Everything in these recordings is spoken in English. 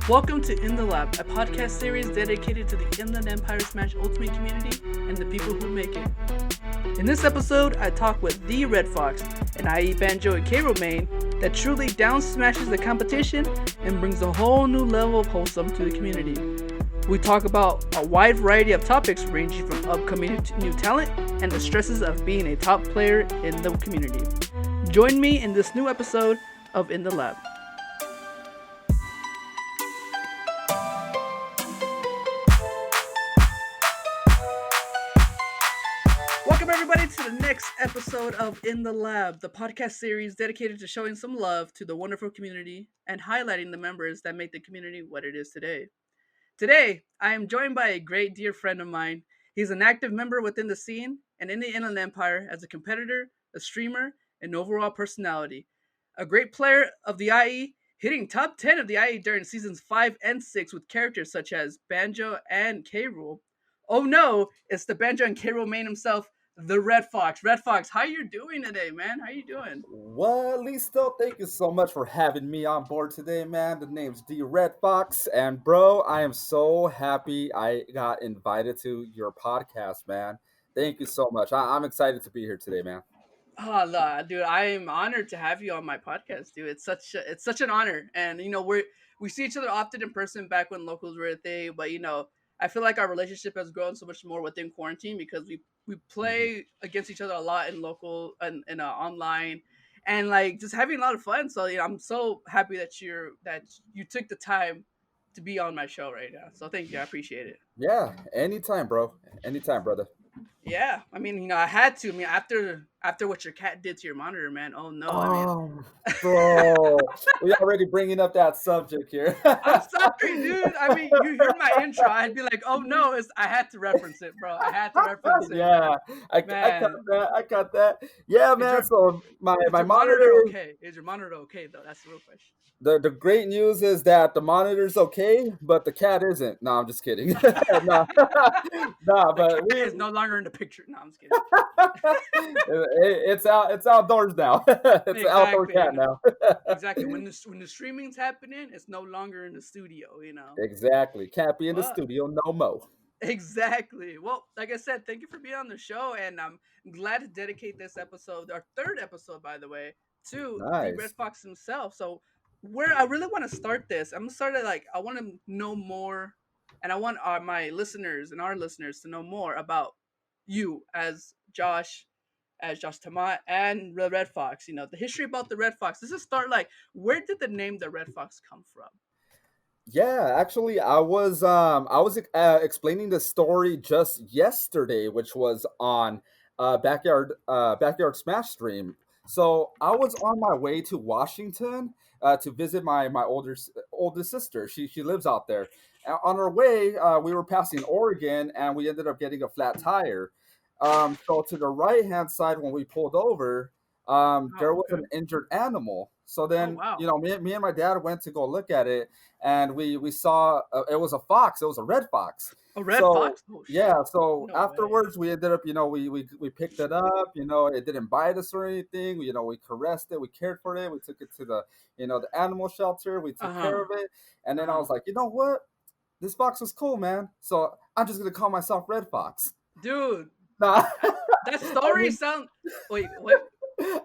Welcome to In the Lab, a podcast series dedicated to the Inland Empire Smash Ultimate community and the people who make it. In this episode, I talk with TheeR3dFox, an IE Banjo and Krool main that truly down smashes the competition and brings a whole new level of wholesome to the community. We talk about a wide variety of topics ranging from upcoming new talent and the stresses of being a top player in the community. Join me in this new episode of In the Lab. Welcome everybody to the next episode of In the Lab, the podcast series dedicated to showing some love to the wonderful community and highlighting the members that make the community what it is today. Today, I am joined by a great dear friend of mine. He's an active member within the scene and in the Inland Empire as a competitor, a streamer, and overall personality. A great player of the IE, hitting top 10 of the IE during seasons 5 and 6 with characters such as Banjo and Krool. Oh no, it's the Banjo and Krool main himself, the Redfox. Redfox, how you doing today, man? How you doing? Well, Listo, thank you so much for having me on board today, man. The name's TheeR3dFox, and bro, I am so happy I got invited to your podcast, man. Thank you so much. I'm excited to be here today, man. Oh, dude, I am honored to have you on my podcast, dude. It's such an honor, and we see each other often in person back when locals were a thing, but I feel like our relationship has grown so much more within quarantine because we Mhm. play against each other a lot in local and online, and like just having a lot of fun. So I'm so happy that you took the time to be on my show right now. So thank you, I appreciate it. Yeah, anytime, bro. Anytime, brother. Yeah, I mean, I had to. I mean, after what your cat did to your monitor, man. Oh no, I mean, Oh, bro, we already bringing up that subject here. I'm sorry, dude. I mean, you hear my intro, I'd be like, oh no, I had to reference it, bro. I had to reference it, Yeah, I cut man. that. I cut that. Yeah, Is man. your So my is my your monitor monitor. okay? Is your monitor okay though? That's the real question. The great news is that the monitor's okay, but the cat isn't. No, I'm just kidding. No, no, The but cat we is no longer in the picture. No, I'm just kidding. it's outdoors now. It's an outdoor Exactly, cat now. exactly. When the streaming's happening, it's no longer in the studio. Exactly. Can't be in the But studio no mo. exactly. Well, like I said, thank you for being on the show, and I'm glad to dedicate this episode, our third episode, by the way, to the Nice. Redfox himself. So, where I really want to start this, I'm gonna start it like I want to know more, and I want my listeners and our listeners to know more about you as Josh Tamat and the Red Fox. The history about the Red Fox. This is start like where did the name the Red Fox come from? Yeah, actually, I was explaining the story just yesterday, which was on backyard smash stream. So I was on my way to Washington to visit my oldest sister. She lives out there. On our way, we were passing Oregon, and we ended up getting a flat tire. So to the right hand side, when we pulled over, there Oh, was okay. an injured animal. So Oh, then, wow. me and my dad went to go look at it, and we saw it was a fox. It was a red fox. A Red So Fox? Oh shit! yeah, so No way. afterwards we ended up, we picked it up. It didn't bite us or anything. We caressed it, we cared for it, we took it to the animal shelter, we Uh took care huh. of it, and Uh then I huh. was like, you know what, this fox was cool, man. So I'm just gonna call myself Red Fox. Dude, Nah, that, that I story mean, sound. Wait, what?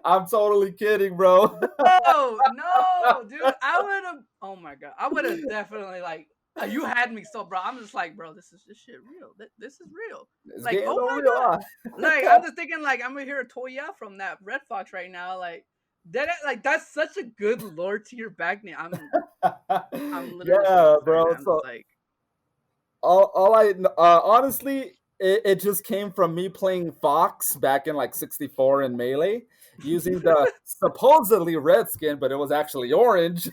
I'm totally kidding, bro. No, no, dude. I would have. Oh my god, I would have definitely like. You had me so, bro. I'm just like, bro, this shit real. This is real. It's Like, getting oh no my real, god. huh? Like, I'm just thinking, like, I'm gonna hear a Toya from that Red Fox right now. Like, like that's such a good lore to your back name. I'm literally Yeah, speechless right now. bro. I'm just So like, all I honestly, it just came from me playing Fox back in like 64 in Melee, using the supposedly red skin, but it was actually orange.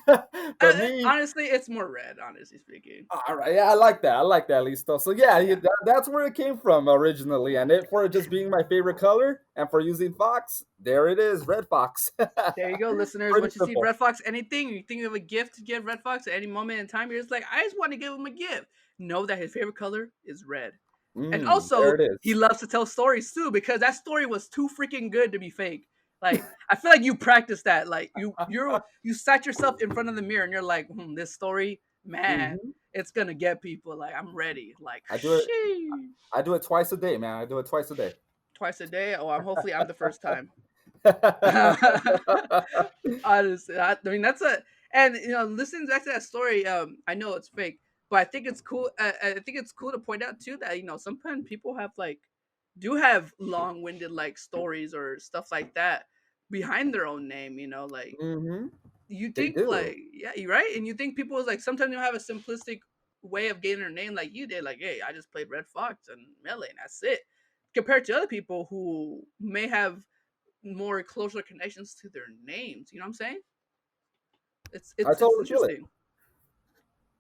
But me, honestly, it's more red. Honestly speaking. all right, yeah, I like that. I like that, Listo. So yeah, Yeah. that's where it came from originally, and it for it just being my favorite color, and for using Fox, there it is, Red Fox. There you go, listeners. Pretty Once you see simple. Red Fox, anything, you think of a gift to give Red Fox at any moment in time, you're just like, I just want to give him a gift. Know that his favorite color is red. And There also, it he is. loves to tell stories too, because that story was too freaking good to be fake. Like, I feel like you practiced that. Like, you sat yourself in front of the mirror and you're like, this story, man, Hmm. it's gonna get people. Like I'm ready. Like I do it. she I do it twice a day, man. I do it twice a day. twice a day. Oh, I'm hopefully I'm the first time. Honestly, I mean that's a and listening back to that story. I know it's fake, but I think it's cool. I think it's cool to point out too that sometimes people have like do have long-winded like stories or stuff like that behind their own name. Like Hmm. you They think do. like yeah, you're right, and you think people is like sometimes you have a simplistic way of getting their name like you did. Like, hey, I just played Red Fox and Melee, and that's it. Compared to other people who may have more closer connections to their names. You know what I'm saying? It's I it's it's totally feel it. interesting.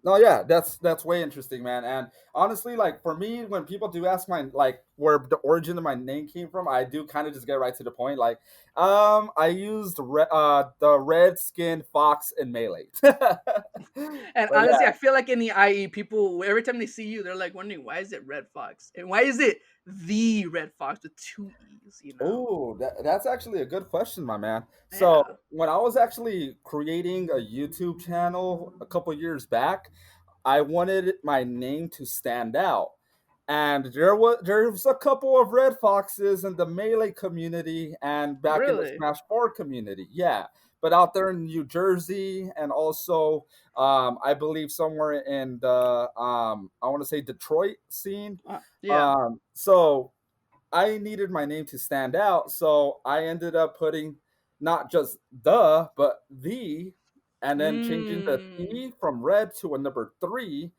No, yeah, that's way interesting, man. And honestly, like for me, when people do ask my like where the origin of my name came from, I do kind of just get right to the point. Like, I used the red skin fox in Melee. But And yeah, honestly, I feel like in the IE, people every time they see you, they're like wondering why is it Red Fox and why is it the Red Fox with two E's? oh, that's actually a good question, my man. So Yeah, when I was actually creating a YouTube channel a couple years back, I wanted my name to stand out. And there was a couple of red foxes in the Melee community and back in the really. Smash 4 community. Yeah. But out there in New Jersey and also I believe somewhere in the I want to say Detroit scene. Yeah. So I needed my name to stand out, so I ended up putting not just the, but the, and then changing the Mm, E from red to a number three,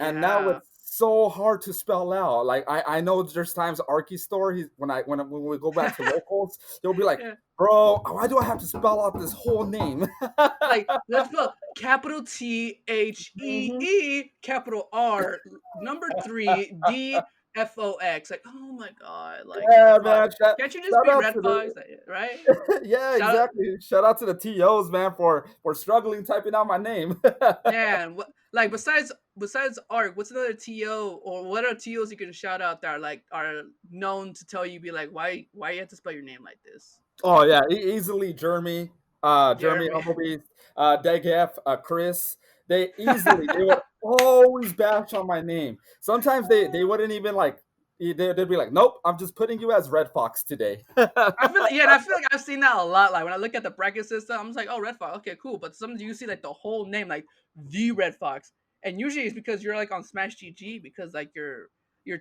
and now yeah. it's so hard to spell out. Like I know there's times Arky store, when we go back to locals, he'll be like, Yeah. "Bro, why do I have to spell out this whole name?" Like let's spell capital Hmm. THEE, capital R, number three, DFOX. Like, oh my god, like Red Yeah, Fox. man. Shout, Can't you just shout be out Red to Fox? the Right? yeah, Shout out exactly. Shout out to the TOs, man, for struggling typing out my name. man, what like besides Arc, what's another TO or what are TOs you can shout out that are known to tell you be like why you have to spell your name like this? Oh yeah, easily Jeremy, Jeremy Jeremy. Humblebeast, Degef, Chris. They would always bash on my name. Sometimes they wouldn't even like they'd be like, "Nope, I'm just putting you as Red Fox today." I feel like yeah, and I feel like I've seen that a lot. Like when I look at the bracket system, I'm just like, oh, Red Fox, okay, cool. But sometimes you see like the whole name, like the Red Fox, and usually it's because you're like on Smash GG because like your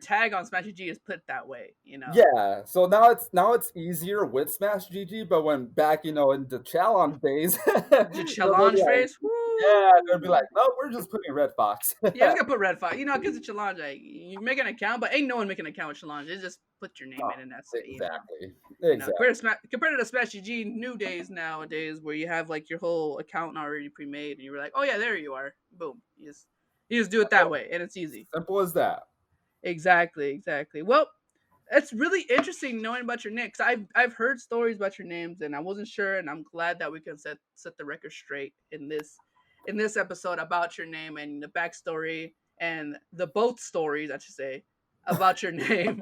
tag on Smash GG is put that way. Yeah, so now it's easier with Smash GG, but when back in the challenge days, The they'll be challenge like, phase, yeah, they'll be like, woo. "No, we're just putting Red Fox." Yeah, we gotta put Red Fox. Because the challenge, like you make an account, but ain't no one making an account with challenge. They just put your name Oh, in and that's it. exactly, Compared exactly. to compared to the Smash GG new days nowadays, where you have like your whole account already pre-made, and you're like, oh yeah, there you are, boom. You just do it that way, and it's easy. Simple as that. Exactly, exactly. Well, it's really interesting knowing about your name. Cause I've heard stories about your names, and I wasn't sure, and I'm glad that we can set the record straight in this episode about your name and the backstory and the both stories, I should say, about your name.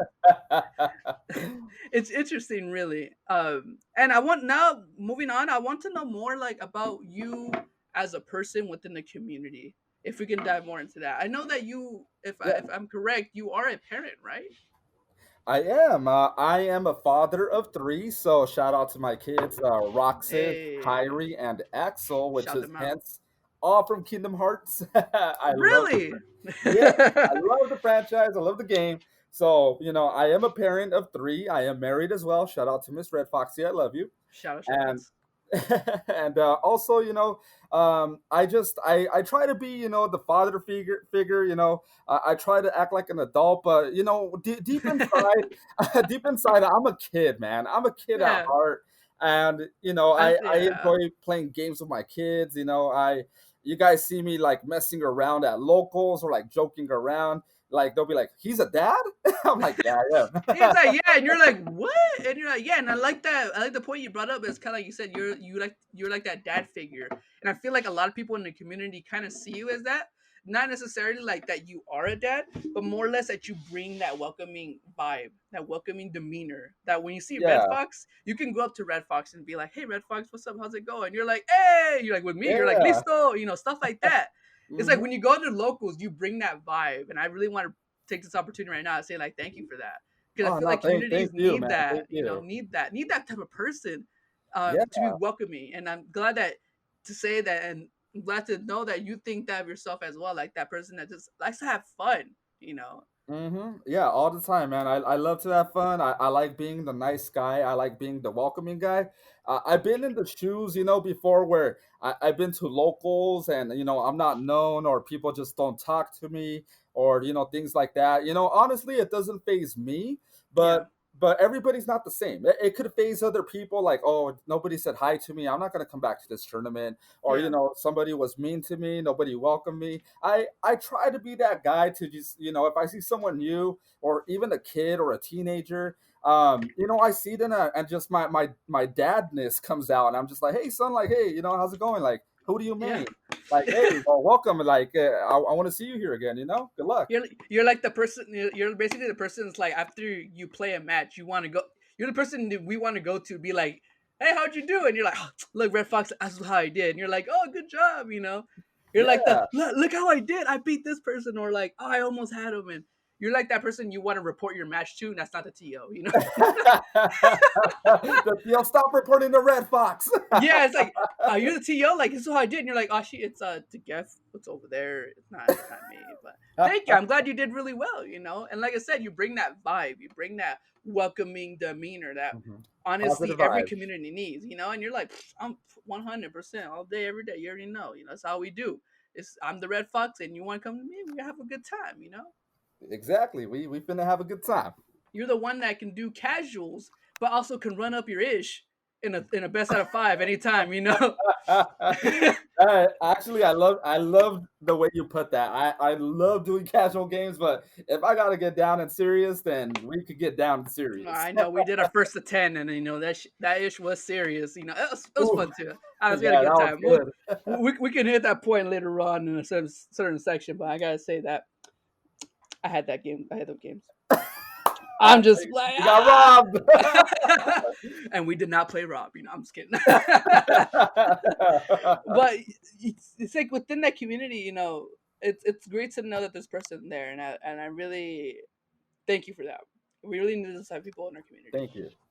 It's interesting, really. And I want now moving on. I want to know more like about you as a person within the community. If we can dive more into that, I know that you, Yeah, if I'm correct, you are a parent, right? I am. I am a father of three, so shout out to my kids, Roxas, Hey, Kyrie, and Axel, which shout is them out. hence all from Kingdom Hearts. I love the Really? yeah, I love the franchise. I love the game. So I am a parent of three. I am married as well. Shout out to Miss Red Foxy. I love you. Shout And outs. and also I try to be the father figure. I try to act like an adult, but deep inside deep inside I'm a kid, man. I'm a kid at Yeah, heart. And I yeah. enjoy playing games with my kids. You guys see me like messing around at locals or like joking around, like they'll be like, "He's a dad." I'm like, "Yeah, I It's am." like yeah, and you're like what? And you're like yeah, and I like that. I like the point you brought up. It's kind of like you said you're like that dad figure, and I feel like a lot of people in the community kind of see you as that. Not necessarily like that you are a dad, but more or less that you bring that welcoming vibe, that welcoming demeanor. That when you see Red Yeah, Fox, you can go up to Red Fox and be like, "Hey, Red Fox, what's up? How's it going?" You're like, "Hey," you're like with me, you're like yeah. Listo, stuff like that. It's like Mm-hmm. when you go to locals, you bring that vibe, and I really want to take this opportunity right now to say like thank you for that, because I Oh feel no, like communities thank you, need man. that, Thank you. need that type of person, Yeah. to be welcoming, and I'm glad that to say that, and I'm glad to know that you think that of yourself as well, like that person that just likes to have fun, you know. Yeah, all the time, man. I love to have fun. I like being the nice guy. I like being the welcoming guy. I've been in the shoes, before where I've been to locals and, I'm not known or people just don't talk to me or, things like that. Honestly, it doesn't phase me, Yeah, but everybody's not the same. It could phase other people like, oh, nobody said hi to me. I'm not going to come back to this tournament. Or, yeah, somebody was mean to me. Nobody welcomed me. I try to be that guy to just, if I see someone new or even a kid or a teenager, I see them and just my dadness comes out and I'm just like, hey son, like, hey, how's it going? Like, who do you yeah. mean? Like, hey, well, welcome. Like, I want to see you here again. Good luck. You're like the person. You're basically the person that's like after you play a match, you want to go. You're the person that we want to go to. Be like, hey, how'd you do? And you're like, oh, look, Redfox, that's how I did. And you're like, oh, good job. You're like the Yeah. look how I did. I beat this person, or like, oh, I almost had him. And you're like that person you want to report your match to, and that's not the TO. Stop reporting the Red Fox. Yeah, it's like, you're the TO, like this is how I did, and you're like, oh shit, it's to Geff, what's over there. It's not me. But thank you. I'm glad you did really well. And like I said, you bring that vibe, you bring that welcoming demeanor that Mhm. honestly Positive every vibes. community needs. And you're like, I'm 100% all day, every day. You already know. That's how we do. I'm the Red Fox, and you want to come to me, we have a good time. Exactly. We finna have a good time. You're the one that can do casuals, but also can run up your ish in a best out of five anytime. Actually, I love the way you put that. I love doing casual games, but if I gotta get down and serious, then we could get down and serious. I know we did our first of 10, and that ish was serious. It was Ooh, fun too. I was yeah, had a that good was time. good. We can hit that point later on in a certain section, but I gotta say that I had that game. I had those games. I'm just like You got robbed. and we did not play Rob. I'm just kidding. But it's like within that community, it's great to know that there's person there, and I really thank you for that. We really need those type of people in our community.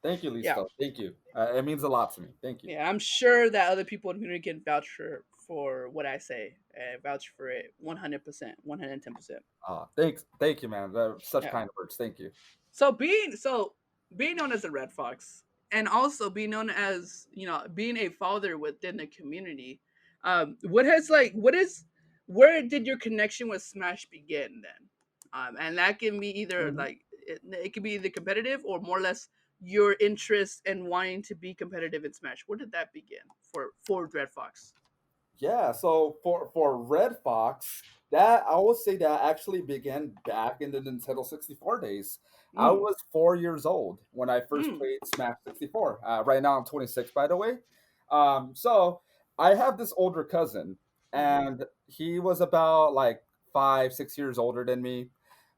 Thank you, Yeah. Listo. Thank you. It means a lot to me. Thank you. Yeah, I'm sure that other people in the community can vouch for what I say, vouch for it 100%, 110%. Thank you, man. Such Yeah. kind words. Thank you. So being known as a Red Fox, and also being known as being a father within the community, where did your connection with Smash begin then? And that can be either Mhm. like it can be either competitive or more or less your interest in wanting to be competitive in Smash. Where did that begin for Red Fox? Yeah, so for Red Fox, that I will say that actually began back in the Nintendo 64 days. I Mm, was 4 years old when I first mm, played Smash 64. Right now I'm 26, by the way. So I have this older cousin, mm-hmm. and he was about like 5, 6 years older than me.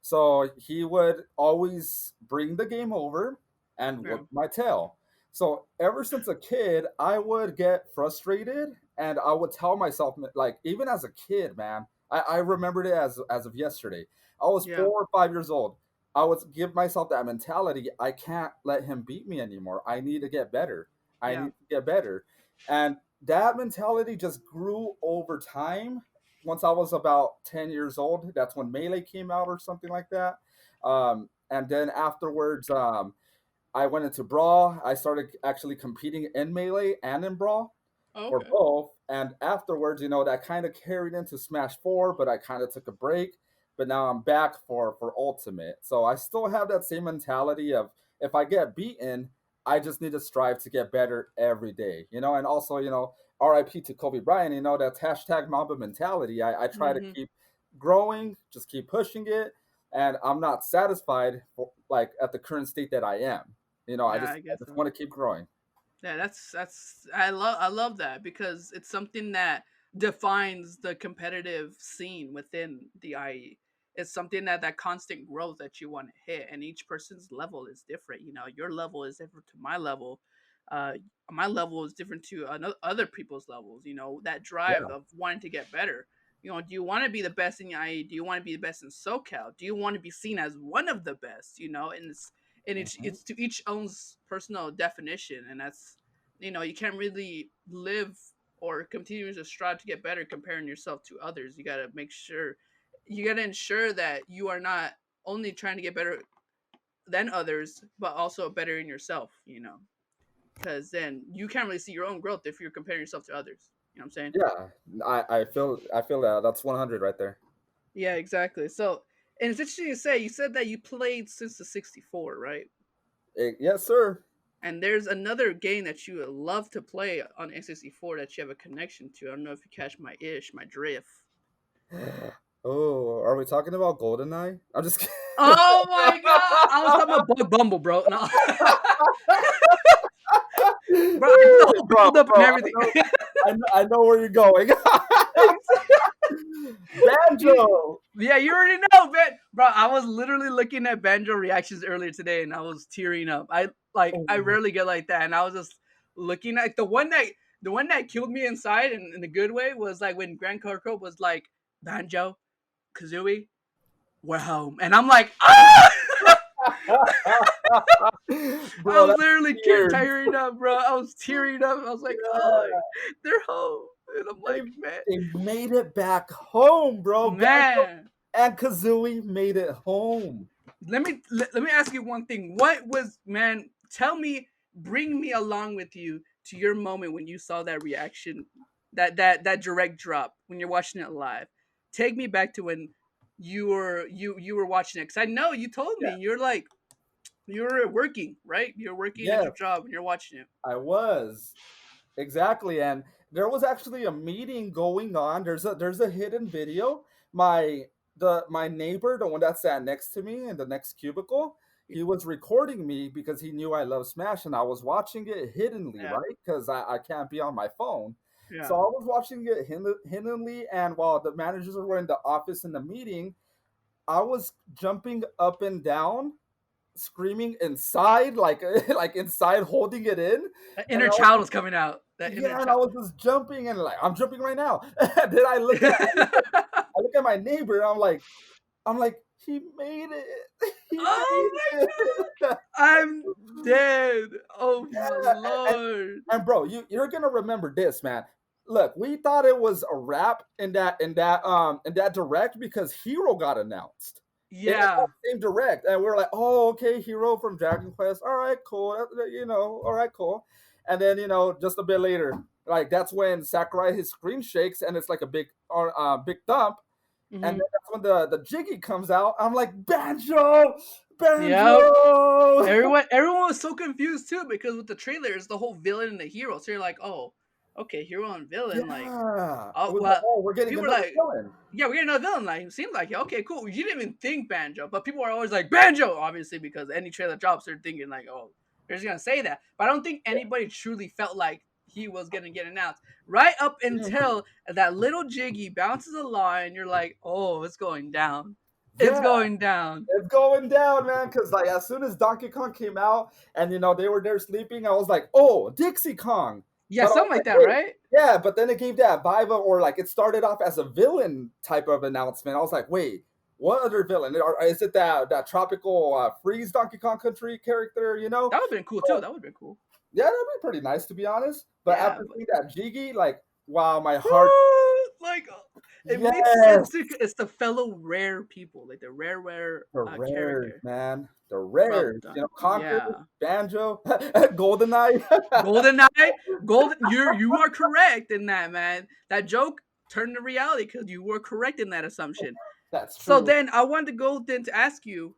So he would always bring the game over and Yeah, whip my tail. So ever since a kid, I would get frustrated and I would tell myself, like, even as a kid, man, I remembered it as of yesterday. I was yeah, 4 or 5 years old. I would give myself that mentality. I can't let him beat me anymore. I need to get better. I yeah, need to get better. And that mentality just grew over time. Once I was about 10 years old, that's when Melee came out or something like that. And then afterwards, I went into Brawl. I started actually competing in Melee and in Brawl oh, for okay, both. And afterwards, that kind of carried into Smash 4, but I kind of took a break. But now I'm back for Ultimate. So I still have that same mentality of if I get beaten, I just need to strive to get better every day. And also, RIP to Kobe Bryant, that's hashtag Mamba mentality. I try to mm-hmm. keep growing, just keep pushing it. And I'm not satisfied like at the current state that I am. I Yeah, just I I guess just so. want to keep growing. Yeah, that's I love that because it's something that defines the competitive scene within the IE. It's something that constant growth that you want to hit, and each person's level is different. Your level is different to my level. Uh, my level is different to other people's levels. That drive Yeah. of wanting to get better. Do you want to be the best in IE? Do you want to be the best in SoCal? Do you want to be seen as one of the best? And Mhm. it's to each own's personal definition, and that's you can't really live or continue to strive to get better comparing yourself to others. You got to ensure that you are not only trying to get better than others, but also better in yourself. Because then you can't really see your own growth if you're comparing yourself to others. You know what I'm saying? Yeah, I feel that that's 100 right there. Yeah, exactly. So, and it's interesting to say you said that you played since the 64, right? Yes, sir. And there's another game that you love to play on N64 that you have a connection to. I don't know if you catch my drift. Oh, are we talking about GoldenEye? I'm just kidding. Oh my god! I was talking about Bug Bumble, bro. No. Bro, I did the whole bro, build up and bro, everything. I know where you're going. Banjo. Yeah, you already know, man. Bro, I was literally looking at Banjo reactions earlier today and I was tearing up. I Oh, rarely get like that, and I was just looking at the one that killed me inside in a good way was like when Grand Coco was like, Banjo, Kazooie, we're home. And I'm like, ah! I bro, was that's literally weird. tearing up, bro. I was tearing up. I was like, oh, Yeah, they're home. And I'm they like, man, they made it back home, bro. Banjo man. and Kazooie made it home. Let me ask you one thing. What was, man? Tell me, bring me along with you to your moment when you saw that reaction, that direct drop when you're watching it live. Take me back to when you were watching it, because I know you told me Yeah. you're like you were working, right? You're working at your Yes, job and you're watching it. I was. Exactly, and there was actually a meeting going on. There's a hidden video. My neighbor, the one that sat next to me in the next cubicle, he was recording me because he knew I love Smash, and I was watching it hiddenly, Yeah, right? Because I can't be on my phone. So yeah. I was watching it hiddenly, and while the managers were in the office in the meeting, I was jumping up and down, screaming inside, like like inside, holding it in, That and inner I was child was coming out. That inner yeah, and I child. was just jumping and like I'm jumping right now. Then I look at my neighbor and I'm like he made it. He Oh made my it. god! I'm dead. Oh my Yeah, lord. and bro, you're gonna remember this, man. Look, we thought it was a wrap in that direct because Hero got announced in that Yeah. same direct, and we are like, oh, okay, Hero from Dragon Quest. All right, cool. All right, cool. And then just a bit later, like that's when Sakurai his screen shakes and it's like a big thump, and Hmm. then that's when the Jiggy comes out. I'm like, Banjo, Yep. Banjo. Everyone was so confused too because with the trailer, it's the whole villain and the hero. So you're like, oh, okay, hero and villain. Like, Yeah, it oh was like, well, oh, we're getting people were another like, villain. yeah, we're getting another villain. Like, it seemed like, yeah, okay, cool. You didn't even think Banjo, but people are always like Banjo, obviously, because any trailer drops, they're thinking like, oh, they're just gonna say that. But I don't think anybody truly felt like he was gonna get announced right up Mhm. until that little Jiggy bounces a line. You're like, oh, it's going down. It's Yeah, going down. it's going down, man. Because like as soon as Donkey Kong came out, and they were there sleeping, I was like, oh, Dixie Kong. Yeah, But I was something like like, that, wait, right? yeah. But then it gave that vibe of, or like it started off as a villain type of announcement. I was like, wait, what other villain? Is it that tropical freeze Donkey Kong Country character? That would have been cool too. But That would have been cool. yeah, that'd be pretty nice to be honest. But Yeah, after but seeing that Jiggy, like, wow, my heart. like it made sense Yes, to it's the fellow rare people, like the rare the rares, character. man. The Well rares. done. Conquer, Yeah. Banjo, GoldenEye. Golden Eye, Golden you are correct in that, man. That joke turned to reality because you were correct in that assumption. That's So true. then I wanted to go then to ask you,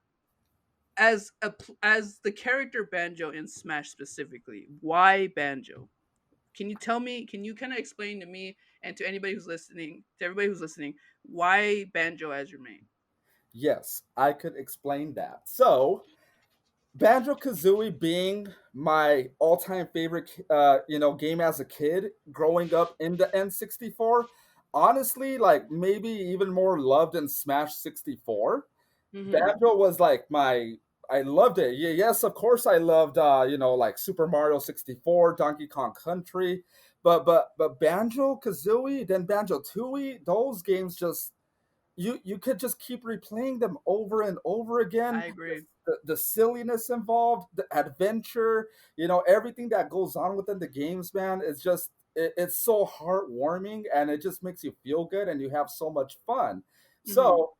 as the character Banjo in Smash specifically, why Banjo? Can you tell me? Can you kind of explain to me and to anybody who's listening, to everybody who's listening, why Banjo as your main? Yes, I could explain that. So, Banjo Kazooie being my all-time favorite, game as a kid, growing up in the N64. Honestly, like maybe even more loved than Smash 64. Mm-hmm. Banjo was like my. I loved it. Yes, of course I loved like Super Mario 64, Donkey Kong Country, but Banjo Kazooie, then Banjo Tooie, those games just you could just keep replaying them over and over again. I agree. The silliness involved, the adventure, everything that goes on within the games, man, it's so heartwarming, and it just makes you feel good, and you have so much fun. Mm-hmm. So,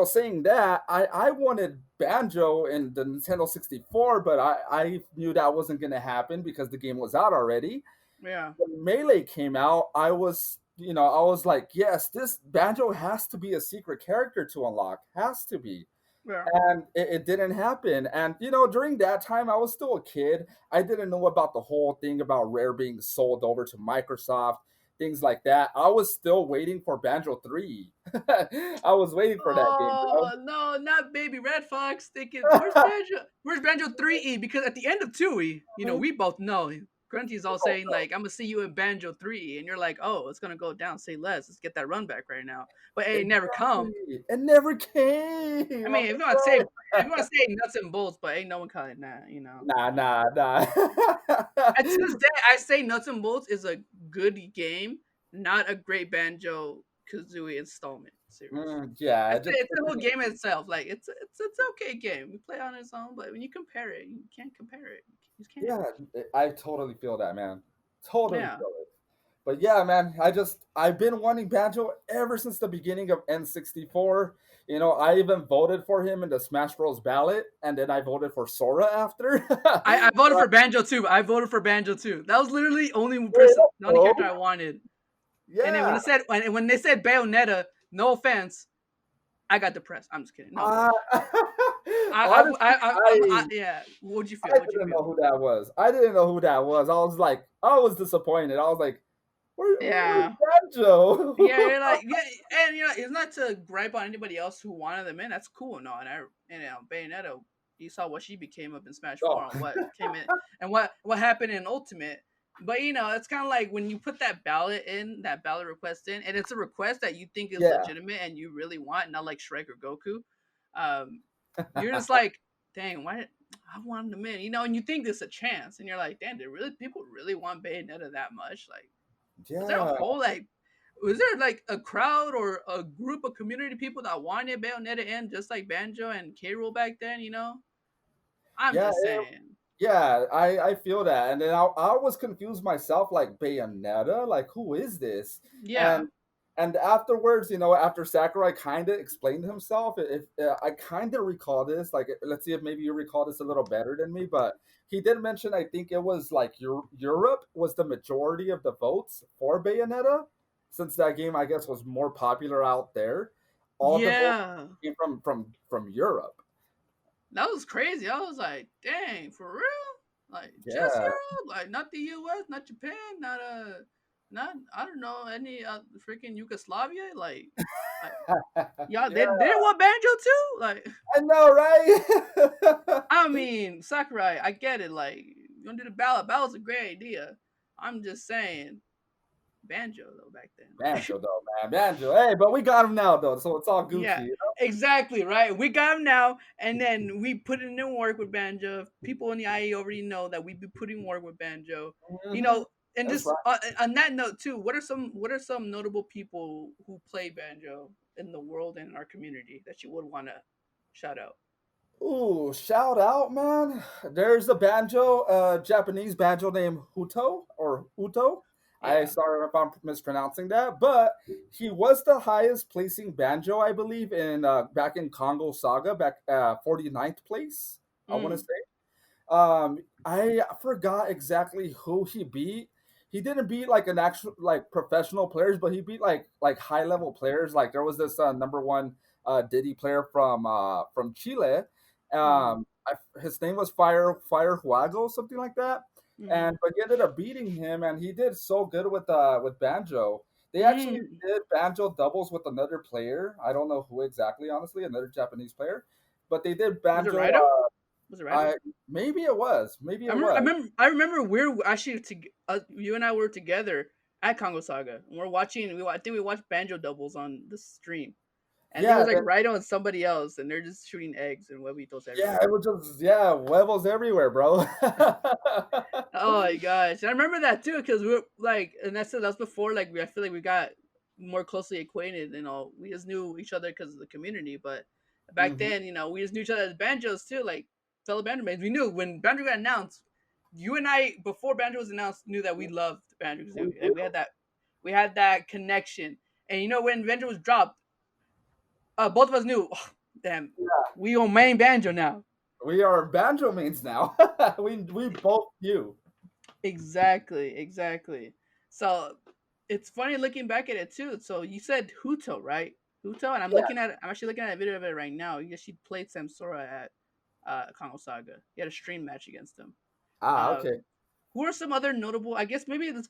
saying that, I wanted Banjo in the Nintendo 64, but I knew that wasn't going to happen because the game was out already. Yeah. When Melee came out, I was like, yes, this Banjo has to be a secret character to unlock. Has to be. Yeah. And it didn't happen. And during that time, I was still a kid. I didn't know about the whole thing about Rare being sold over to Microsoft, things like that. I was still waiting for Banjo 3. I was waiting for that game, bro. Oh no, not baby Redfox. Thinking, where's Banjo? Where's Banjo 3E? Because at the end of 2E, we both know Grunty's all saying like, "I'm gonna see you in Banjo 3E," and you're like, "Oh, it's gonna go down. Say less. Let's get that run back right now." But it never come. Exactly. It never came. I I'm mean, if you want sorry. to say nuts and bolts, but ain't no one calling that. Nah, nah, nah. And to this day, I say nuts and bolts is a good game, not a great Banjo Kazooie installment series. Yeah, It's, just it's a whole game itself. Like it's an okay game. We play on its own, but when you compare it, you can't compare it. You can't. yeah, I totally feel that, man. Totally Yeah. feel it. But yeah, man, I've been wanting Banjo ever since the beginning of N64. I even voted for him in the Smash Bros. Ballot, and then I voted for Sora after. I voted But, for Banjo too. I voted for Banjo too. That was literally the only bro, character I wanted. And then yeah. when they said Bayonetta, no offense, I got depressed. I'm just kidding. No Uh, offense. honestly, Yeah. What'd you feel? I What'd you didn't know feel? who that was. I didn't know who that was. I was disappointed. I was like, where's Yeah. Yeah, Banjo? you're like, yeah, and it's not to gripe on anybody else who wanted them in. That's cool, no. Bayonetta, you saw what she became up in Smash Oh, Four, and what came in, and what happened in Ultimate. But it's kind of like when you put that ballot request in, and it's a request that you think is yeah. legitimate and you really want, not like Shrek or Goku. Um, you're just like, dang, why? I want them in, and you think there's a chance, and you're like, damn, did really people really want Bayonetta that much? Like, was there a Yeah. whole was there like a crowd or a group of community people that wanted Bayonetta in just like Banjo and K. Rool back then? I'm Yeah, just saying. yeah, I feel that, and then I was confused myself, like Bayonetta, like who is this? Yeah. And afterwards, after Sakurai kind of explained himself, if I kind of recall this, like let's see if maybe you recall this a little better than me, but he did mention I think it was like Europe was the majority of the votes for Bayonetta, since that game I guess was more popular out there. All the votes Yeah. came from Europe. That was crazy. I was like, dang, for real? Like just Yeah. Europe? Like not the US, not Japan, not I don't know, any freaking Yugoslavia? Like y'all Yeah, they didn't want Banjo too? Like I know, right? I mean, Sakurai, I get it. Like, you want to do the ballot? Ballot's a great idea. I'm just saying, Banjo though back then. Banjo though, man, Banjo. Hey, but we got him now though, so it's all Gucci. Yeah, exactly right. We got him now, and then we put in work with Banjo. People in the IE already know that we be putting work with Banjo. You Hmm. know, and That's just right. on that note too, what are some notable people who play Banjo in the world and in our community that you would want to shout out? Ooh, shout out, man. There's a banjo, Japanese banjo named Huto or Uto. I Yeah. sorry if I'm mispronouncing that, but he was the highest placing banjo, I believe, in back in Congo Saga, back 49th place. I want to Mm. say. I forgot exactly who he beat. He didn't beat like an actual like professional players, but he beat like high level players. Like there was this number one Diddy player from Chile. Mm. His name was Fire Huago, something like that. Mm. And but he ended up beating him, and he did so good with banjo. They actually Mm. did banjo doubles with another player. I don't know who exactly, honestly, another Japanese player, but they did Was it banjo. Rido? Was it Rido? I maybe it was. Maybe I it remember. I was. remember. I remember. We're actually you and I were together at Congo Saga, and we're watching. I think we watched Banjo doubles on the stream, and he Yeah, was like then, right on somebody else, and they're just shooting eggs and huevitos yeah, everywhere. it was just huevos everywhere, bro. Oh my gosh, I remember that too because we were like, and that's before like I feel like we got more closely acquainted. We just knew each other because of the community, but back Hmm. then, we just knew each other as banjos too, like fellow banjo mates. We knew when banjo got announced. You and I, before banjo was announced, knew that we loved banjo because We we had that connection. And when banjo was dropped, both of us knew, oh, damn, we on main banjo now. we are banjo mains now. We both knew. Exactly, exactly. So it's funny looking back at it too. So you said Huto, right? Huto, and Yeah. I'm actually looking at a video of it right now. You she played Samsora at Kongo Saga. He had a stream match against him. Ah, okay. Um, who are some other notable? I guess maybe let's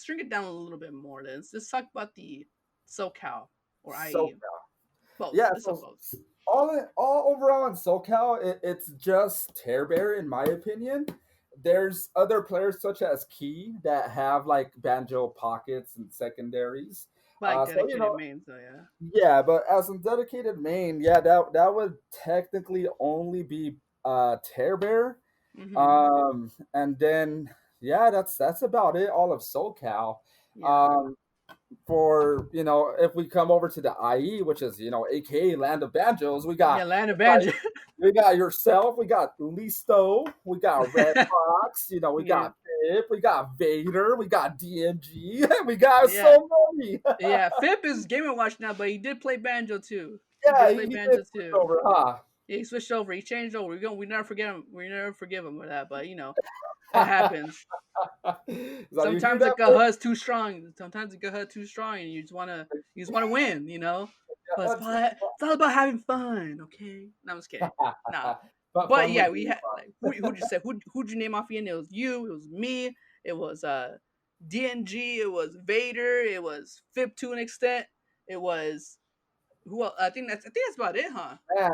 shrink it down a little bit more. Let's talk about the SoCal or So IE. Both. yeah, Let's talk both. all overall in SoCal, it's just Tear Bear in my opinion. There's other players such as Key that have like banjo pockets and secondaries. Like So dedicated main. So yeah. yeah, but as a dedicated main, yeah, that would technically only be Tear Bear. Mm-hmm. And then yeah, that's about it. All of SoCal. Yeah. Um, for if we come over to the IE, which is AKA Land of Banjos, Yeah. Land of Banjo. we got yourself, we got Listo, we got Redfox, we Yeah. got Pip, we got Vader, we got DMG, we got Yeah. so many. Yeah, Fip is Game and Watch now, but he did play banjo too. He Yeah, did play he did banjo switch too. over, huh? Yeah, he switched over. He changed over. We never forget him. We never forgive him for that. But it happens. So you hear Sometimes a that? Gaha is too strong. Sometimes a Gaha too strong, and you just wanna win. But it's all about having fun. Okay. No, I'm just kidding. Nah. But But fun yeah, with we you. had like who'd you say who'd you name off again? It was you. It was me. It was DNG. It was Vader. It was Fip to an extent. It was who else? I think that's about it, huh? Man,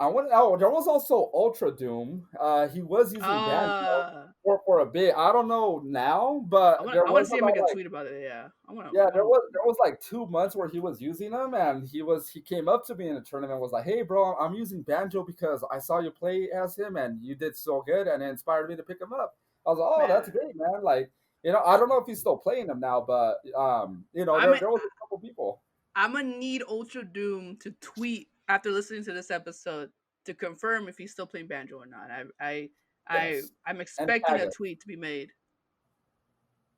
I went. Oh, there was also Ultra Doom. He was using Banjo Uh for a bit. I don't know now, but there I wanna was see him make about a like tweet about it. Yeah. yeah, I wanna there was like 2 months where he was using them, and he came up to me in a tournament and was like, "Hey, bro, I'm using Banjo because I saw you play as him, and you did so good, and it inspired me to pick him up." I was like, "Oh, that's man. great, man!" Like, I don't know if he's still playing them now, but I'm there was a couple people. I'm gonna need Ultra Doom to tweet after listening to this episode to confirm if he's still playing banjo or not. Yes, I'm and expecting tag a us. tweet to be made.